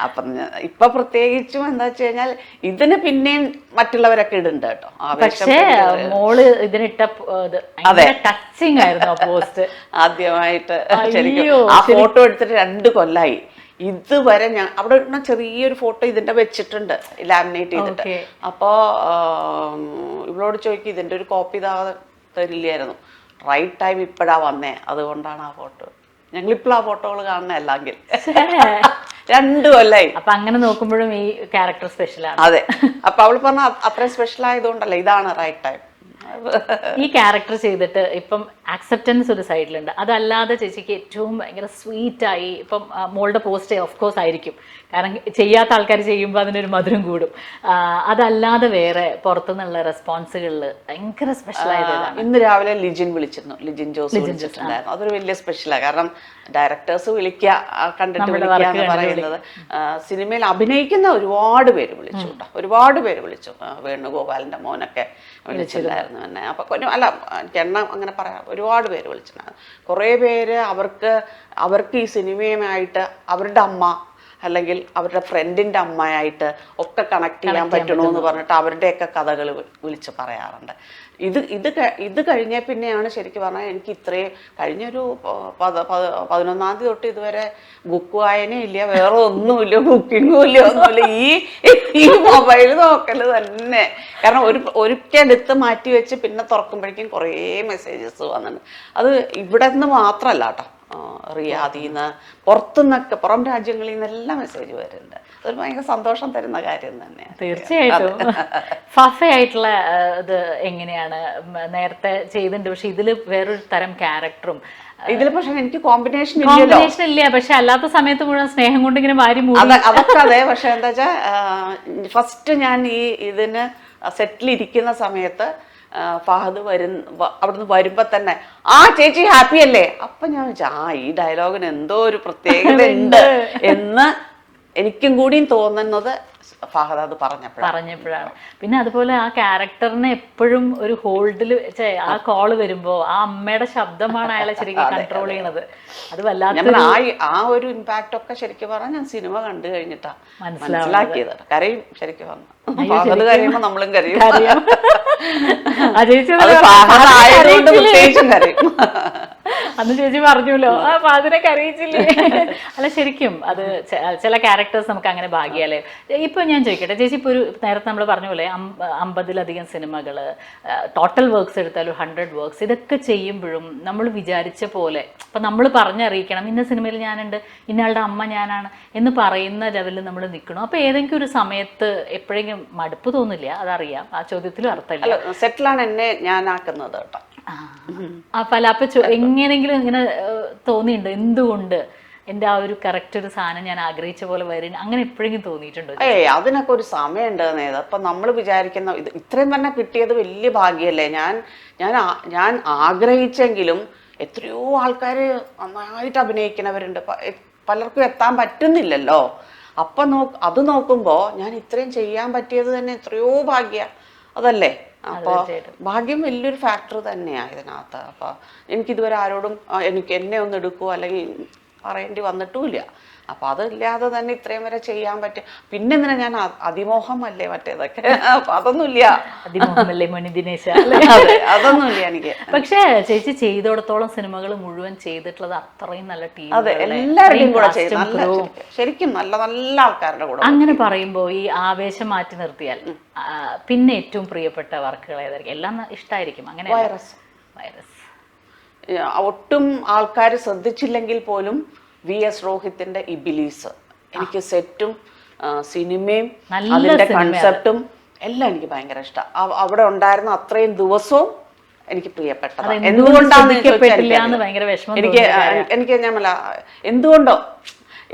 അപ്പൊ ഇപ്പൊ പ്രത്യേകിച്ചും എന്താ വെച്ച് കഴിഞ്ഞാൽ ഇതിന് പിന്നെയും മറ്റുള്ളവരൊക്കെ ഇടുന്നുണ്ട് കേട്ടോ. പക്ഷേ മോള് ഇതിനിട്ട ടച്ചിങ് ആയിരുന്നു പോസ്റ്റ് ആദ്യമായിട്ട്. ശരിക്കും ആ ഫോട്ടോ എടുത്തിട്ട് 2 കൊല്ലായി. ഇതുവരെ ഞാൻ അവിടെ ചെറിയൊരു ഫോട്ടോ ഇതിന്റെ വെച്ചിട്ടുണ്ട്, ലാമിനേറ്റ് ചെയ്തിട്ട്. അപ്പോ ഇവളോട് ചോദിക്കും, ഇതിന്റെ ഒരു കോപ്പി തരില്ലായിരുന്നു. റൈറ്റ് ടൈം ഇപ്പഴാ വന്നേ, അതുകൊണ്ടാണ് ആ ഫോട്ടോ. ഞങ്ങളിപ്പോൾ ആ ഫോട്ടോകൾ കാണുന്ന അല്ലെങ്കിൽ 2 കൊല്ലായി. അപ്പൊ അങ്ങനെ നോക്കുമ്പോഴും ഈ ക്യാരക്ടർ സ്പെഷ്യലാണ്. അതെ, അപ്പൊ അവള് പറഞ്ഞ അത്രയും സ്പെഷ്യൽ ആയതുകൊണ്ടല്ലേ ഇതാണ് റൈറ്റ് ടൈം. ഈ ക്യാരക്ടർ ചെയ്തിട്ട് ഇപ്പം ആക്സെപ്റ്റൻസ് ഒരു സൈഡിലുണ്ട്, അതല്ലാതെ ചേച്ചിക്ക് ഏറ്റവും ഭയങ്കര സ്വീറ്റായി ഇപ്പം മോളുടെ പോസ്റ്റ് ഓഫ് കോഴ്സ് ആയിരിക്കും, കാരണം ചെയ്യാത്ത ആൾക്കാർ ചെയ്യുമ്പോൾ അതിനൊരു മധുരം കൂടും. അതല്ലാതെ വേറെ പുറത്തുനിന്നുള്ള റെസ്പോൺസുകളിൽ ഭയങ്കര സ്പെഷ്യൽ ആയത് ഇന്ന് രാവിലെ ലിജിൻ വിളിച്ചിരുന്നു, ലിജിൻ ജോസ് വിളിച്ചിട്ടുണ്ടായിരുന്നു. അതൊരു വലിയ സ്പെഷ്യലാണ്. കാരണം ഡയറക്ടേഴ്സ് വിളിക്കുക, കണ്ടിട്ട് വിളിക്കുക എന്ന് പറയുന്നത്. സിനിമയിൽ അഭിനയിക്കുന്ന ഒരുപാട് പേര് വിളിച്ചു കേട്ടോ, ഒരുപാട് പേര് വിളിച്ചു. വേണുഗോപാലിന്റെ മോനൊക്കെ വിളിച്ചിട്ടുണ്ടായിരുന്നു എന്നെ. അപ്പൊ അല്ല, എണ്ണം അങ്ങനെ പറയാം, ഒരുപാട് പേര് വിളിച്ചിട്ടുണ്ടായിരുന്നു. കുറേ പേര് അവർക്ക് ഈ സിനിമയുമായിട്ട് അവരുടെ അമ്മ അല്ലെങ്കിൽ അവരുടെ ഫ്രണ്ടിന്റെ അമ്മയായിട്ട് ഒക്കെ കണക്ട് ചെയ്യാൻ പറ്റണമെന്ന് പറഞ്ഞിട്ട് അവരുടെയൊക്കെ കഥകൾ വിളിച്ച് പറയാറുണ്ട്. ഇത് കഴിഞ്ഞ പിന്നെയാണ് ശരിക്കും പറഞ്ഞാൽ എനിക്ക് ഇത്രയും കഴിഞ്ഞൊരു 11-ാം തീയതി തൊട്ട് ഇതുവരെ ബുക്ക് വായനയില്ല, വേറെ ഒന്നുമില്ല, ബുക്കിങ്ങും ഇല്ല, ഒന്നുമില്ല, ഈ മൊബൈൽ നോക്കല് തന്നെ. കാരണം ഒരിക്കലെടുത്ത് മാറ്റി വെച്ച് പിന്നെ തുറക്കുമ്പോഴേക്കും കുറേ മെസ്സേജസ് വന്നിട്ടുണ്ട്. അത് ഇവിടെ നിന്ന് മാത്രമല്ല കേട്ടോ, റിയാദിൽ നിന്ന്, പുറത്തുനിന്നൊക്കെ, പുറം രാജ്യങ്ങളിൽ നിന്നെല്ലാം മെസ്സേജ് വരുന്നുണ്ട്. അതൊരു ഭയങ്കര സന്തോഷം തരുന്ന കാര്യം തന്നെയാണ്. തീർച്ചയായിട്ടും. ഫഫയായിട്ടുള്ള ഇത് എങ്ങനെയാണ് നേരത്തെ ചെയ്തിട്ടുണ്ട്, പക്ഷെ ഇതില് വേറൊരു തരം ക്യാരക്ടറും ഇതിൽ. പക്ഷെ എനിക്ക് കോമ്പിനേഷൻ ഇല്ല, പക്ഷെ അല്ലാത്ത സമയത്ത് മുഴുവൻ സ്നേഹം കൊണ്ട് ഇങ്ങനെ മാറി അതൊക്കെ അതെ. പക്ഷെ എന്താ വെച്ചാ ഫസ്റ്റ് ഞാൻ ഇതിന് സെറ്റിലിരിക്കുന്ന സമയത്ത് ഫഹദ് അവിടുന്ന് വരുമ്പോ തന്നെ ചേച്ചി ഹാപ്പി അല്ലേ, അപ്പൊ ഞാൻ വെച്ചാ ഈ ഡയലോഗിന് എന്തോ ഒരു പ്രത്യേകത ഉണ്ട് എന്ന് എനിക്കും കൂടിയും തോന്നുന്നത് ഫഹദ് അത് പറഞ്ഞപ്പോഴാണ്. പിന്നെ അതുപോലെ ആ ക്യാരക്ടറിനെ എപ്പോഴും ഒരു ഹോൾഡിൽ ആ കോള് വരുമ്പോ ആ അമ്മയുടെ ശബ്ദമാണ് അയാളെ ശരിക്കും കൺട്രോൾ ചെയ്യണത്. അത് വല്ലാത്ത ആ ഒരു ഇമ്പാക്ട് ഒക്കെ ശരിക്കും പറഞ്ഞാൽ ഞാൻ സിനിമ കണ്ടു കഴിഞ്ഞിട്ടാ മനസ്സിലാക്കിയത്. കരയും ശരിക്കും പറഞ്ഞു, ഫഹദ് കരയുമ്പോ നമ്മളും കരയും. അന്ന് ചേച്ചി പറഞ്ഞല്ലോ അപ്പൊ അതിനെ കരയിച്ചില്ലേ. അല്ല ശരിക്കും അത് ചില ക്യാരക്ടേഴ്സ് നമുക്ക് അങ്ങനെ ഭാഗ്യാലേ. ഇപ്പൊ ഞാൻ ചോദിക്കട്ടെ ചേച്ചി, ഇപ്പൊ ഒരു നേരത്തെ നമ്മൾ പറഞ്ഞ പോലെ 50-ലധികം സിനിമകള്, ടോട്ടൽ വർക്ക്സ് എടുത്താലും 100 വർക്ക്സ്, ഇതൊക്കെ ചെയ്യുമ്പോഴും നമ്മൾ വിചാരിച്ച പോലെ ഇപ്പൊ നമ്മൾ പറഞ്ഞറിയിക്കണം ഇന്ന സിനിമയിൽ ഞാനുണ്ട്, ഇന്നയാളുടെ അമ്മ ഞാനാണ് എന്ന് പറയുന്ന ലെവലിൽ നമ്മൾ നിൽക്കണം. അപ്പൊ ഏതെങ്കിലും ഒരു സമയത്ത് എപ്പോഴെങ്കിലും മടുപ്പ് തോന്നില്ല? അതറിയാം, ആ ചോദ്യത്തിലും അർത്ഥമില്ല. സെറ്റിലാണ് എന്നെ ഞാനാക്കുന്നത് കേട്ടോ. അപ്പൊ എങ്ങനെങ്കിലും ഇങ്ങനെ തോന്നിയിട്ടുണ്ട്, എന്തുകൊണ്ട് എൻ്റെ ആ ഒരു കറക്റ്റ് ഒരു സാധനം ഞാൻ ആഗ്രഹിച്ച പോലെ വരും, അങ്ങനെ എപ്പോഴെങ്കിലും തോന്നിയിട്ടുണ്ടോ? അതിനൊക്കെ ഒരു സമയമുണ്ട് നേത്. അപ്പൊ നമ്മൾ വിചാരിക്കുന്ന ഇത്രയും തന്നെ കിട്ടിയത് വലിയ ഭാഗ്യല്ലേ. ഞാൻ ആഗ്രഹിച്ചെങ്കിലും എത്രയോ ആൾക്കാർ നന്നായിട്ട് അഭിനയിക്കുന്നവരുണ്ട്, പലർക്കും എത്താൻ പറ്റുന്നില്ലല്ലോ. അപ്പൊ അത് നോക്കുമ്പോ ഞാൻ ഇത്രയും ചെയ്യാൻ പറ്റിയത് തന്നെ എത്രയോ ഭാഗ്യ, അതല്ലേ? അപ്പൊ ഭാഗ്യം വലിയൊരു ഫാക്ടർ തന്നെയാണ് ഇതിനകത്ത്. അപ്പൊ എനിക്കിതുവരെ ആരോടും എന്നെ ഒന്ന് എടുക്കുവോ അല്ലെങ്കിൽ പറയേണ്ടി വന്നിട്ടുമില്ല. അപ്പൊ അതില്ലാതെ തന്നെ ഇത്രയും വരെ ചെയ്യാൻ പറ്റും. പിന്നെ എന്തിനാ ഞാൻ അതിമോഹമല്ലേ മറ്റേതൊക്കെ, അപ്പൊ അതൊന്നുമില്ല. അതിമോഹമല്ലേ മോനി ദിനേശ്, അതൊന്നുമില്ല എനിക്ക്. പക്ഷേ ചേച്ചി ചെയ്തോടത്തോളം സിനിമകൾ മുഴുവൻ ചെയ്തിട്ടുള്ളത് അത്രയും നല്ല ടീം, അതെ, എല്ലാവരുടെയും കൂടെ ചെയ്തു, ശരിക്കും നല്ല നല്ല ആൾക്കാരുടെ കൂടെ. അങ്ങനെ പറയുമ്പോ ഈ ആവേശം മാറ്റി നിർത്തിയാൽ പിന്നെ ഏറ്റവും പ്രിയപ്പെട്ട വർക്കുകൾ ഏതായിരിക്കും? എല്ലാം ഇഷ്ടമായിരിക്കും. അങ്ങനെ വൈറസ് ഒട്ടും ആൾക്കാർ ശ്രദ്ധിച്ചില്ലെങ്കിൽ പോലും VS റോഹിത്തിന്റെ ഇബിലീസ് എനിക്ക് സെറ്റും സിനിമയും അതിന്റെ കൺസെപ്റ്റും എല്ലാം എനിക്ക് ഭയങ്കര ഇഷ്ടം. അവിടെ ഉണ്ടായിരുന്ന അത്രയും ദിവസവും എനിക്ക് പ്രിയപ്പെട്ടതാണ്. എന്തുകൊണ്ടാന്ന് എനിക്ക് ഞാൻ എന്തുകൊണ്ടോ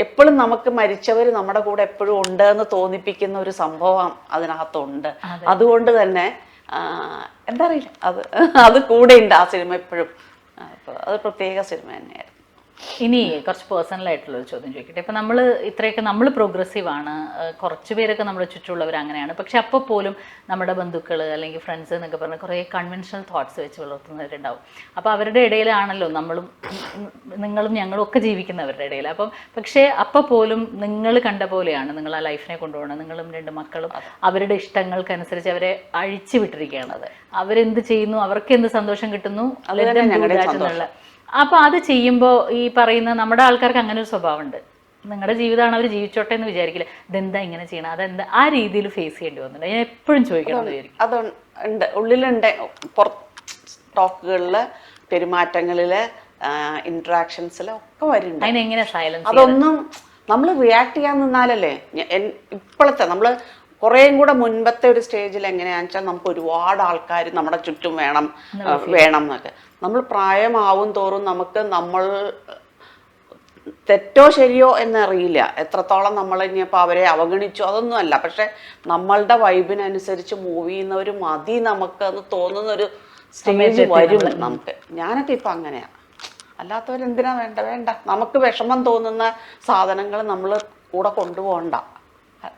എപ്പോഴും നമുക്ക് മരിച്ചവർ നമ്മുടെ കൂടെ എപ്പോഴും ഉണ്ട് എന്ന് തോന്നിപ്പിക്കുന്ന ഒരു സംഭവം അതിനകത്തുണ്ട്. അതുകൊണ്ട് തന്നെ എന്താ അറിയില്ല, അത് കൂടെ ഉണ്ട് ആ സിനിമ എപ്പോഴും. അപ്പോൾ അത് പ്രത്യേക സിനിമ തന്നെയായിരുന്നു. ഇനി കുറച്ച് പേഴ്സണൽ ആയിട്ടുള്ളൊരു ചോദ്യം ചോദിക്കട്ടെ. ഇപ്പം നമ്മൾ ഇത്രയൊക്കെ നമ്മൾ പ്രോഗ്രസീവ് ആണ്, കുറച്ച് പേരൊക്കെ നമ്മുടെ ചുറ്റുമുള്ളവർ അങ്ങനെയാണ്, പക്ഷെ അപ്പോൾ പോലും നമ്മുടെ ബന്ധുക്കൾ അല്ലെങ്കിൽ ഫ്രണ്ട്സ് എന്നൊക്കെ പറഞ്ഞാൽ കുറേ കൺവെൻഷണൽ തോട്ട്സ് വെച്ച് വളർത്തുന്നവരുണ്ടാവും. അപ്പോൾ അവരുടെ ഇടയിലാണല്ലോ നിങ്ങളും ഞങ്ങളും ഒക്കെ ജീവിക്കുന്നവരുടെ ഇടയിൽ. അപ്പം പക്ഷേ അപ്പോൾ പോലും നിങ്ങൾ കണ്ട പോലെയാണ് നിങ്ങൾ ആ ലൈഫിനെ കൊണ്ടുപോകണം. നിങ്ങളും 2 മക്കളും അവരുടെ ഇഷ്ടങ്ങൾക്കനുസരിച്ച് അവരെ അഴിച്ചു വിട്ടിരിക്കുകയാണ്. അവരെന്ത് ചെയ്യുന്നു, അവർക്ക് എന്ത് സന്തോഷം കിട്ടുന്നു, എന്നുള്ള. അപ്പോൾ അത് ചെയ്യുമ്പോൾ ഈ പറയുന്ന നമ്മുടെ ആൾക്കാർക്ക് അങ്ങനെ ഒരു സ്വഭാവമുണ്ട്. നിങ്ങളുടെ ജീവിതമാണ്, അവർ ജീവിച്ചോട്ടെ എന്ന് വിചാരിക്കില്ല. ഇതെന്താ ഇങ്ങനെ ചെയ്യണം, അതെന്താ ആ രീതിയിൽ ഫേസ് ചെയ്യേണ്ടി വന്നിട്ടുണ്ട്. ഞാൻ എപ്പോഴും ചോദിക്കണം വിചാരിക്കും. അതുണ്ട്, ഉള്ളിലുണ്ട്. ടോക്കുകളിൽ, പെരുമാറ്റങ്ങളിൽ, ഇന്ററാക്ഷൻസിൽ ഒക്കെ വരുന്നുണ്ട്. അതിനെങ്ങനെ സൈലൻസ്? അതൊന്നും നമ്മൾ റിയാക്ട് ചെയ്യാൻ നിന്നാലല്ലേ. ഇപ്പോഴത്തെ നമ്മൾ കുറേയും കൂടെ മുൻപത്തെ ഒരു സ്റ്റേജിൽ എങ്ങനെയാണെന്ന് വെച്ചാൽ നമുക്ക് ഒരുപാട് ആൾക്കാർ നമ്മുടെ ചുറ്റും വേണം എന്നൊക്കെ. നമ്മൾ പ്രായമാവും തോറും നമുക്ക് നമ്മൾ തെറ്റോ ശരിയോ എന്നറിയില്ല, എത്രത്തോളം നമ്മൾ ഇനിയിപ്പോൾ അവരെ അവഗണിച്ചു അതൊന്നും അല്ല. പക്ഷെ നമ്മളുടെ വൈബിനനുസരിച്ച് മൂവ് ചെയ്യുന്നവർ മതി നമുക്ക് എന്ന് തോന്നുന്നൊരു സ്റ്റേജ് വരും നമുക്ക്. ഞാനൊക്കെ ഇപ്പം അങ്ങനെയാണ്. അല്ലാത്തവരെന്തിനാ വേണ്ട. നമുക്ക് വിഷമം തോന്നുന്ന സാധനങ്ങൾ നമ്മൾ കൂടെ കൊണ്ടുപോകണ്ട.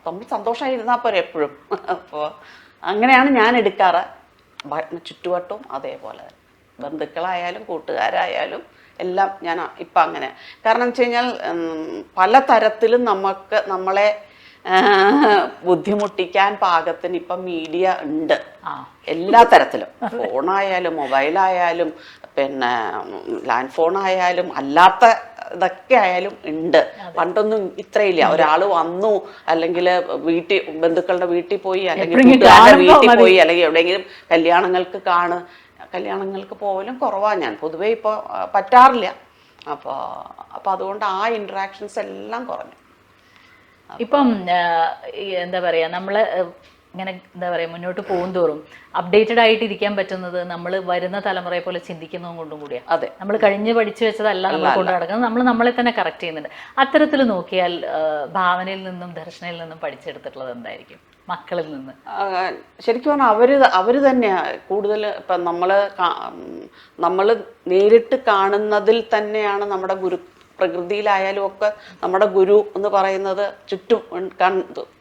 നമ്മൾ സന്തോഷമായിരുന്നാൽ പോരെ എപ്പോഴും. അപ്പോൾ അങ്ങനെയാണ് ഞാൻ എടുക്കാറ്. ചുറ്റുവട്ടവും അതേപോലെ, ബന്ധുക്കളായാലും കൂട്ടുകാരായാലും എല്ലാം ഞാൻ ഇപ്പം അങ്ങനെ. കാരണം എന്ന് വെച്ച് കഴിഞ്ഞാൽ പല തരത്തിലും നമ്മളെ ബുദ്ധിമുട്ടിക്കാൻ പാകത്തിന് ഇപ്പം മീഡിയ ഉണ്ട്. എല്ലാ തരത്തിലും, ഫോണായാലും മൊബൈലായാലും പിന്നെ ലാൻഡ് ഫോണായാലും അല്ലാത്ത ഇതൊക്കെ ആയാലും ഉണ്ട്. പണ്ടൊന്നും ഇത്രയില്ല. ഒരാൾ വന്നു അല്ലെങ്കിൽ ബന്ധുക്കളുടെ വീട്ടിൽ പോയി അല്ലെങ്കിൽ കൂട്ടുകാരുടെ വീട്ടിൽ പോയി അല്ലെങ്കിൽ എവിടെയെങ്കിലും കല്യാണങ്ങൾക്ക് പോകലും കുറവാണ്. ഞാൻ പൊതുവേ ഇപ്പോൾ പറ്റാറില്ല. അപ്പോൾ അതുകൊണ്ട് ആ ഇൻട്രാക്ഷൻസ് എല്ലാം കുറഞ്ഞു. ഇപ്പം എന്താ പറയുക, നമ്മൾ ഇങ്ങനെ എന്താ പറയുക മുന്നോട്ട് പോകും തോറും അപ്ഡേറ്റഡ് ആയിട്ട് ഇരിക്കാൻ പറ്റുന്നത് നമ്മൾ വരുന്ന തലമുറയെ പോലെ ചിന്തിക്കുന്നതും കൊണ്ടും കൂടിയാണ്. അതെ, നമ്മൾ കഴിഞ്ഞ് പഠിച്ചു വെച്ചതല്ല നമ്മൾ കൊണ്ടു നടക്കുന്നത്. നമ്മളെ തന്നെ കറക്റ്റ് ചെയ്യുന്നുണ്ട്. അത്തരത്തിൽ നോക്കിയാൽ ഭാവനയിൽ നിന്നും ദർശനയിൽ നിന്നും പഠിച്ചെടുത്തിട്ടുള്ളത് എന്തായിരിക്കും മക്കളിൽ നിന്ന്? ശരിക്കും പറഞ്ഞാൽ അവര് തന്നെയാണ് കൂടുതൽ. ഇപ്പം നമ്മൾ നേരിട്ട് കാണുന്നതിൽ തന്നെയാണ് നമ്മുടെ പ്രകൃതിയിലായാലും ഒക്കെ നമ്മുടെ ഗുരു എന്ന് പറയുന്നത്. ചുറ്റും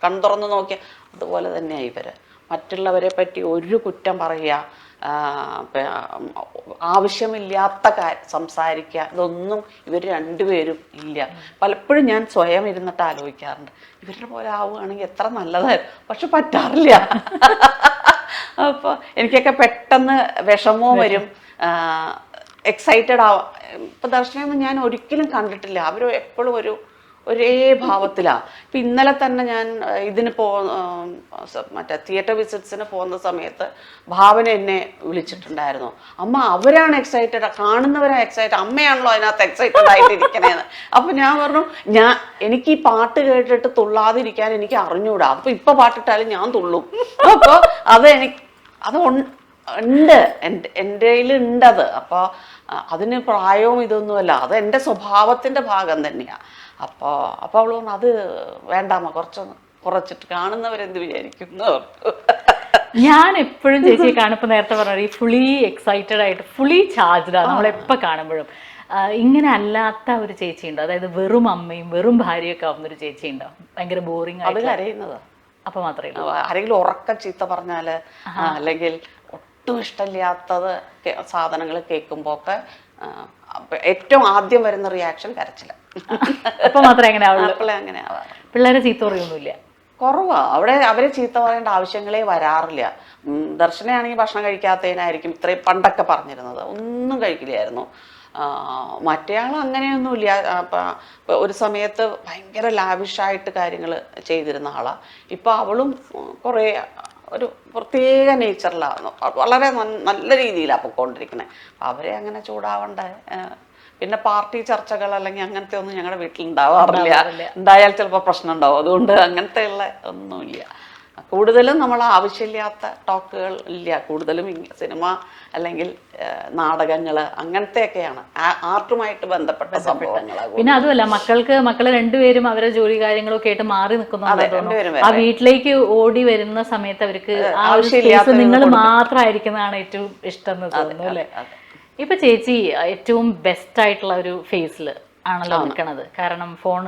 കൺതുറന്ന് നോക്കിയാൽ അതുപോലെ തന്നെയാണ് ഇവര്. മറ്റുള്ളവരെ പറ്റി ഒരു കുറ്റം പറയുക, ആവശ്യമില്ലാത്ത സംസാരിക്കുക, ഇതൊന്നും ഇവർ രണ്ടുപേരും ഇല്ല. പലപ്പോഴും ഞാൻ സ്വയം ഇരുന്നിട്ട് ആലോചിക്കാറുണ്ട്, ഇവരുടെ പോലെ ആവുകയാണെങ്കിൽ എത്ര നല്ലതായിരുന്നു. പക്ഷെ പറ്റാറില്ല. അപ്പോൾ എനിക്കൊക്കെ പെട്ടെന്ന് വിഷമവും വരും, എക്സൈറ്റഡ് ആവാം. ഇപ്പം ദർശനമൊന്നും ഞാൻ ഒരിക്കലും കണ്ടിട്ടില്ല. അവർ എപ്പോഴും ഒരേ ഭാവത്തിലാണ്. ഇപ്പം ഇന്നലെ തന്നെ ഞാൻ ഇതിന് മറ്റേ തിയേറ്റർ വിസിറ്റ്സിന് പോകുന്ന സമയത്ത് ഭാവന എന്നെ വിളിച്ചിട്ടുണ്ടായിരുന്നു. അമ്മ അവരാണ് എക്സൈറ്റഡ്, കാണുന്നവരാണ് എക്സൈറ്റഡ്, അമ്മയാണല്ലോ അതിനകത്ത് എക്സൈറ്റഡ് ആയിട്ടിരിക്കണേന്ന്. അപ്പം ഞാൻ പറഞ്ഞു, എനിക്ക് ഈ പാട്ട് കേട്ടിട്ട് തുള്ളാതിരിക്കാൻ എനിക്ക് അറിഞ്ഞൂടാ. അപ്പോൾ ഇപ്പം പാട്ടിട്ടാലും ഞാൻ തുള്ളും. അപ്പോൾ അത് ഉണ്ട്, എൻ്റെ കയ്യിലുണ്ടത്. അപ്പോൾ അതിന് പ്രായവും ഇതൊന്നുമല്ല, അത് എൻ്റെ സ്വഭാവത്തിൻ്റെ ഭാഗം തന്നെയാണ്. അപ്പോൾ അവൾ പറഞ്ഞു, അത് വേണ്ടാമ, കുറച്ചിട്ട് കാണുന്നവരെന്ത് വിചാരിക്കുന്നു. ഞാൻ എപ്പോഴും ചേച്ചിയെ കാണുമ്പോൾ നേരത്തെ പറഞ്ഞ ഈ ഫുള്ളി എക്സൈറ്റഡ് ആയിട്ട് ഫുള്ളി ചാർജ്ഡാണ് നമ്മളെപ്പോൾ കാണുമ്പോഴും. ഇങ്ങനെ അല്ലാത്ത ഒരു ചേച്ചി ഉണ്ടോ? അതായത് വെറും അമ്മയും വെറും ഭാര്യയൊക്കെ ആവുന്നൊരു ചേച്ചി ഉണ്ടോ? ഭയങ്കര ബോറിംഗ് ആയിട്ട് കരയുന്നത് അപ്പോൾ മാത്രമേ ഉള്ളൂ. ആരെങ്കിലും ഉറക്കം ചീത്ത പറഞ്ഞാൽ അല്ലെങ്കിൽ ഒട്ടും ഇഷ്ടമില്ലാത്തത് സാധനങ്ങൾ കേൾക്കുമ്പോൾ ഒക്കെ ഏറ്റവും ആദ്യം വരുന്ന റിയാക്ഷൻ കരച്ചില്ല. അപ്പൊ മാത്രമേ അങ്ങനെ ആവുള്ളൂ. അങ്ങനെ ആവാറ്. പിള്ളേരെ ചീത്ത പറയൊന്നുമില്ല, കുറവാ. അവരെ ചീത്ത പറയേണ്ട ആവശ്യങ്ങളേ വരാറില്ല. ദർശനയാണെങ്കിൽ ഭക്ഷണം കഴിക്കാത്തതിനായിരിക്കും ഇത്രയും പണ്ടൊക്കെ പറഞ്ഞിരുന്നത്, ഒന്നും കഴിക്കില്ലായിരുന്നു. മറ്റേയാൾ അങ്ങനെയൊന്നുമില്ല. ഒരു സമയത്ത് ഭയങ്കര ലാവിഷായിട്ട് കാര്യങ്ങൾ ചെയ്തിരുന്ന ആളാണ്. ഇപ്പം അവളും കുറേ ഒരു പ്രത്യേക നേച്ചറിലാണ്, വളരെ നല്ല രീതിയിലാണ് പൊയ്ക്കൊണ്ടിരിക്കുന്നത്. അവരെ അങ്ങനെ ചൂടാവണ്ട. പിന്നെ പാർട്ടി ചർച്ചകൾ അല്ലെങ്കിൽ അങ്ങനത്തെ ഒന്നും ഞങ്ങളുടെ വീട്ടിൽ ഉണ്ടാവാറില്ല. ഉണ്ടായാൽ ചിലപ്പോൾ പ്രശ്നം ഉണ്ടാവും. അതുകൊണ്ട് അങ്ങനത്തെ ഉള്ള ഒന്നുമില്ല. കൂടുതലും നമ്മൾ ആവശ്യമില്ലാത്ത ടോക്കുകൾ ഇല്ല, കൂടുതലും സിനിമ അല്ലെങ്കിൽ നാടകങ്ങൾ അങ്ങനത്തെയൊക്കെയാണ് ആർട്ടുമായിട്ട് ബന്ധപ്പെട്ട സംഭവങ്ങളാണ്. പിന്നെ അതുമല്ല മക്കള് രണ്ടുപേരും അവരുടെ ജോലി കാര്യങ്ങളൊക്കെ ആയിട്ട് മാറി നിൽക്കുന്നു. ആ വീട്ടിലേക്ക് ഓടി വരുന്ന സമയത്ത് അവർക്ക് നിങ്ങൾ മാത്രമായിരിക്കുന്നതാണ് ഏറ്റവും ഇഷ്ടം എന്ന് തോന്നുന്നു അല്ലേ? ഇപ്പൊ ചേച്ചി ഏറ്റവും ബെസ്റ്റ് ആയിട്ടുള്ള ഒരു ഫേസിൽ ആണല്ലോ നിൽക്കണത്. കാരണം ഫോൺ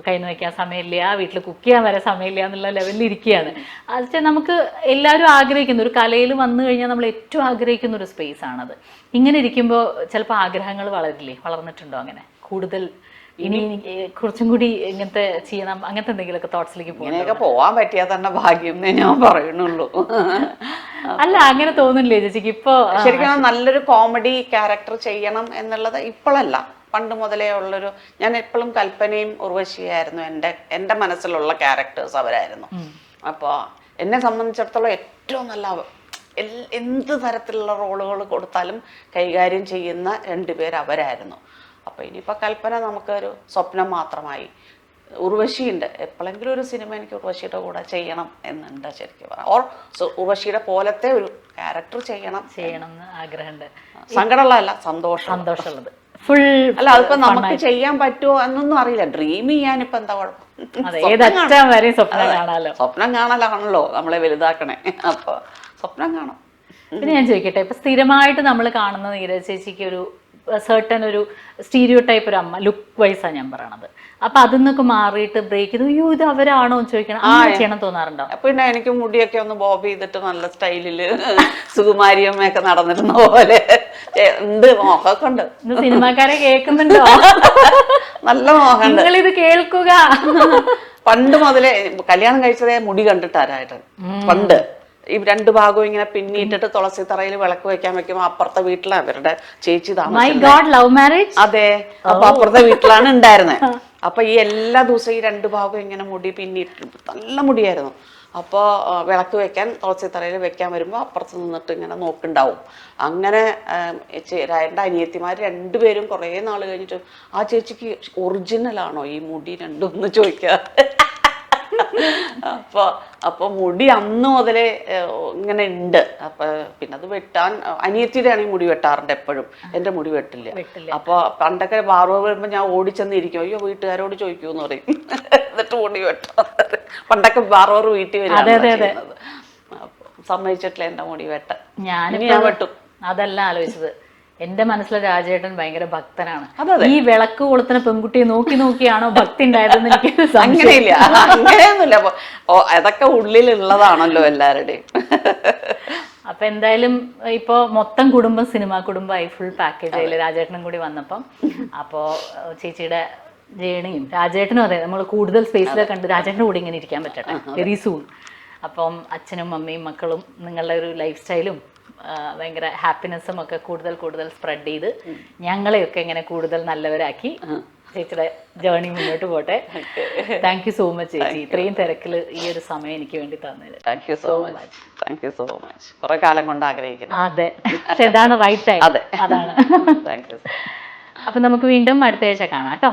കയ്യിൽ നിന്ന് വെക്കാൻ സമയമില്ല, വീട്ടിൽ കുക്ക് ചെയ്യാൻ വരെ സമയമില്ല എന്നുള്ള ലെവലിൽ ഇരിക്കുകയാണ്. അത് നമുക്ക് എല്ലാവരും ആഗ്രഹിക്കുന്ന ഒരു കലയിൽ വന്നു കഴിഞ്ഞാൽ നമ്മൾ ഏറ്റവും ആഗ്രഹിക്കുന്ന ഒരു സ്പേസ് ആണത്. ഇങ്ങനെ ഇരിക്കുമ്പോൾ ചിലപ്പോൾ ആഗ്രഹങ്ങൾ വളർന്നിട്ടുണ്ടോ അങ്ങനെ കൂടുതൽ ഇനി കുറച്ചും കൂടി ഇങ്ങനത്തെ ചെയ്യണം അങ്ങനത്തെ എന്തെങ്കിലുമൊക്കെ തോട്ട്സിലേക്ക് പോകാൻ പറ്റിയാൽ തന്നെ ഭാഗ്യം എന്നേ ഞാൻ പറയുന്നുള്ളൂ. അല്ല അങ്ങനെ തോന്നുന്നില്ലേ ചേച്ചിക്ക് ഇപ്പൊ? ശരിക്കും നല്ലൊരു കോമഡി ക്യാരക്ടർ ചെയ്യണം എന്നുള്ളത് ഇപ്പോഴല്ല, പണ്ട് മുതലേ ഉള്ളൊരു, ഞാൻ എപ്പോഴും കൽപ്പനയും ഉർവശിയായിരുന്നു എൻ്റെ മനസ്സിലുള്ള ക്യാരക്ടേഴ്സ് അവരായിരുന്നു. അപ്പോൾ എന്നെ സംബന്ധിച്ചിടത്തോളം ഏറ്റവും നല്ല എന്ത് തരത്തിലുള്ള റോളുകൾ കൊടുത്താലും കൈകാര്യം ചെയ്യുന്ന രണ്ടുപേർ അവരായിരുന്നു. അപ്പോൾ ഇനിയിപ്പോൾ കൽപ്പന നമുക്കൊരു സ്വപ്നം മാത്രമായി. ഉർവശിയുണ്ട്, എപ്പോഴെങ്കിലും ഒരു സിനിമ എനിക്ക് ഉർവശിയുടെ കൂടെ ചെയ്യണം എന്നുണ്ട് ശരിക്കും പറയാം. ഓർ ഉർവശിയുടെ പോലത്തെ ഒരു ക്യാരക്ടർ ചെയ്യണം എന്ന് ആഗ്രഹമുണ്ട്. സങ്കടമുള്ളതല്ല, സന്തോഷമുള്ളത് ഫുൾ. അല്ല അതിപ്പോ നമുക്ക് ചെയ്യാൻ പറ്റുമോ എന്നൊന്നും അറിയില്ല. ഡ്രീം ചെയ്യാനിപ്പോ എന്താ കുഴപ്പം? സ്വപ്നം കാണലാണല്ലോ നമ്മളെ വലുതാക്കണേ. അപ്പൊ സ്വപ്നം കാണാം. പിന്നെ ഞാൻ ചോദിക്കട്ടെ, ഇപ്പൊ സ്ഥിരമായിട്ട് നമ്മൾ കാണുന്ന നീരജ് ചേച്ചിക്ക് ഒരു സർട്ടൻ ഒരു സ്റ്റീരിയോ ടൈപ്പ് ഒരു അമ്മ ലുക്ക് വൈസാണ് ഞാൻ പറയണത്. അപ്പൊ അതിന്നൊക്കെ മാറിയിട്ട് ബ്രേക്ക് ചെയ്ത് അയ്യോ ഇത് അവരാണോ എന്ന് ചോദിക്കണം, അങ്ങനെ ചെയ്യണം തോന്നാറുണ്ടോ? പിന്നെ എനിക്ക് മുടിയൊക്കെ ഒന്ന് ബോബ് ചെയ്തിട്ട് നല്ല സ്റ്റൈലില് സുകുമാരിയമ്മയൊക്കെ നടന്നിരുന്ന പോലെ ഉണ്ട്, മോഹമൊക്കെ ഉണ്ട്. സിനിമാക്കാരെ കേൾക്കുന്നുണ്ടോ? നല്ല മോഹമുണ്ട്. നിങ്ങളിത് കേൾക്കുക. പണ്ട് മുതലേ കല്യാണം കഴിച്ചതേ മുടി കണ്ടിട്ടാരായിട്ട്. പണ്ട് ഈ രണ്ട് ഭാഗവും ഇങ്ങനെ പിന്നിട്ടിട്ട് തുളസി തറയിൽ വിളക്ക് വെക്കാൻ വെക്കുമ്പോ അപ്പുറത്തെ വീട്ടിലാണ് അവരുടെ ചേച്ചി താമസിക്കുന്നത്. അതെ, അപ്പൊ അപ്പുറത്തെ വീട്ടിലാണ് ഉണ്ടായിരുന്നത്. അപ്പൊ ഈ എല്ലാ ദിവസവും ഈ രണ്ട് ഭാഗവും ഇങ്ങനെ മുടി പിന്നിട്ട് നല്ല മുടിയായിരുന്നു. അപ്പോൾ വിളക്ക് വെക്കാൻ തുളസി തറയിൽ വെക്കാൻ വരുമ്പോൾ അപ്പുറത്ത് നിന്നിട്ട് ഇങ്ങനെ നോക്കുണ്ടാവും. അങ്ങനെ എൻ്റെ അനിയത്തിമാർ രണ്ടുപേരും കുറേ നാൾ കഴിഞ്ഞിട്ട് ആ ചേച്ചിക്ക് ഒറിജിനലാണോ ഈ മുടി രണ്ടും എന്ന് ചോദിക്കാറ്. അപ്പോൾ മുടി അന്ന് മുതലേ ഇങ്ങനെ ഉണ്ട്. അപ്പൊ പിന്നെ അത് വെട്ടാൻ അനിയത്തിയുടെ ആണെങ്കിൽ മുടി വെട്ടാറുണ്ട് എപ്പോഴും, എൻ്റെ മുടി വെട്ടില്ല. അപ്പോൾ പണ്ടൊക്കെ ബാർബർ വരുമ്പോൾ ഞാൻ ഓടിച്ചെന്നിരിക്കും, അയ്യോ വീട്ടുകാരോട് ചോദിക്കൂന്ന് പറയും, എന്നിട്ട് മുടി വെട്ടാം. പണ്ടൊക്കെ ബാർബർ വീട്ടിൽ വരും, സമ്മതിച്ചിട്ടില്ല എൻ്റെ മുടി വെട്ട. ഞാൻ വെട്ടും. അതല്ല ആലോചിച്ചത്, എന്റെ മനസ്സിലെ രാജേട്ടൻ ഭയങ്കര ഭക്തനാണ്. ഈ വിളക്ക് കൊളുത്തുന്ന പെൺകുട്ടിയെ നോക്കി നോക്കിയാണോ ഭക്തി ഉണ്ടായതെന്ന് എനിക്ക് അങ്ങനെയില്ല. അങ്ങനെയൊന്നുമില്ല, അതൊക്കെ ഉള്ളിലുള്ളതാണല്ലോ എല്ലാവരുടെയും. അപ്പൊ എന്തായാലും ഇപ്പൊ മൊത്തം കുടുംബം സിനിമാ കുടുംബമായി ഫുൾ പാക്കേജ് ആയില്ലേ രാജേട്ടനും കൂടി വന്നപ്പം. അപ്പോ ചേച്ചിയുടെ ജേണിയും രാജേട്ടനും അതെ നമ്മൾ കൂടുതൽ സ്പേസിലൊക്കെ കണ്ട് രാജേട്ടൻ്റെ കൂടി ഇങ്ങനെ ഇരിക്കാൻ പറ്റട്ടെ വെരി സൂൺ. അപ്പം അച്ഛനും അമ്മയും മക്കളും നിങ്ങളുടെ ഒരു ലൈഫ് സ്റ്റൈലും ഭയങ്കര ഹാപ്പിനെസ്സും ഒക്കെ കൂടുതൽ സ്പ്രെഡ് ചെയ്ത് ഞങ്ങളെയൊക്കെ ഇങ്ങനെ കൂടുതൽ നല്ലവരാക്കി ചേച്ചിയുടെ ജേർണി മുന്നോട്ട് പോട്ടെ. താങ്ക് യു സോ മച്ച് ചേച്ചി, ഇത്രയും തിരക്കിൽ ഈ ഒരു സമയം എനിക്ക് വേണ്ടി തന്നത്. Thank you so much. കുറെ കാലം കൊണ്ട് ആഗ്രഹിക്കുന്നു. അതെ, പക്ഷെ ഇതാണ് റൈറ്റ് ടൈം. അതാണ്. Thank you. അപ്പൊ നമുക്ക് വീണ്ടും അടുത്ത ആഴ്ച കാണാം കേട്ടോ.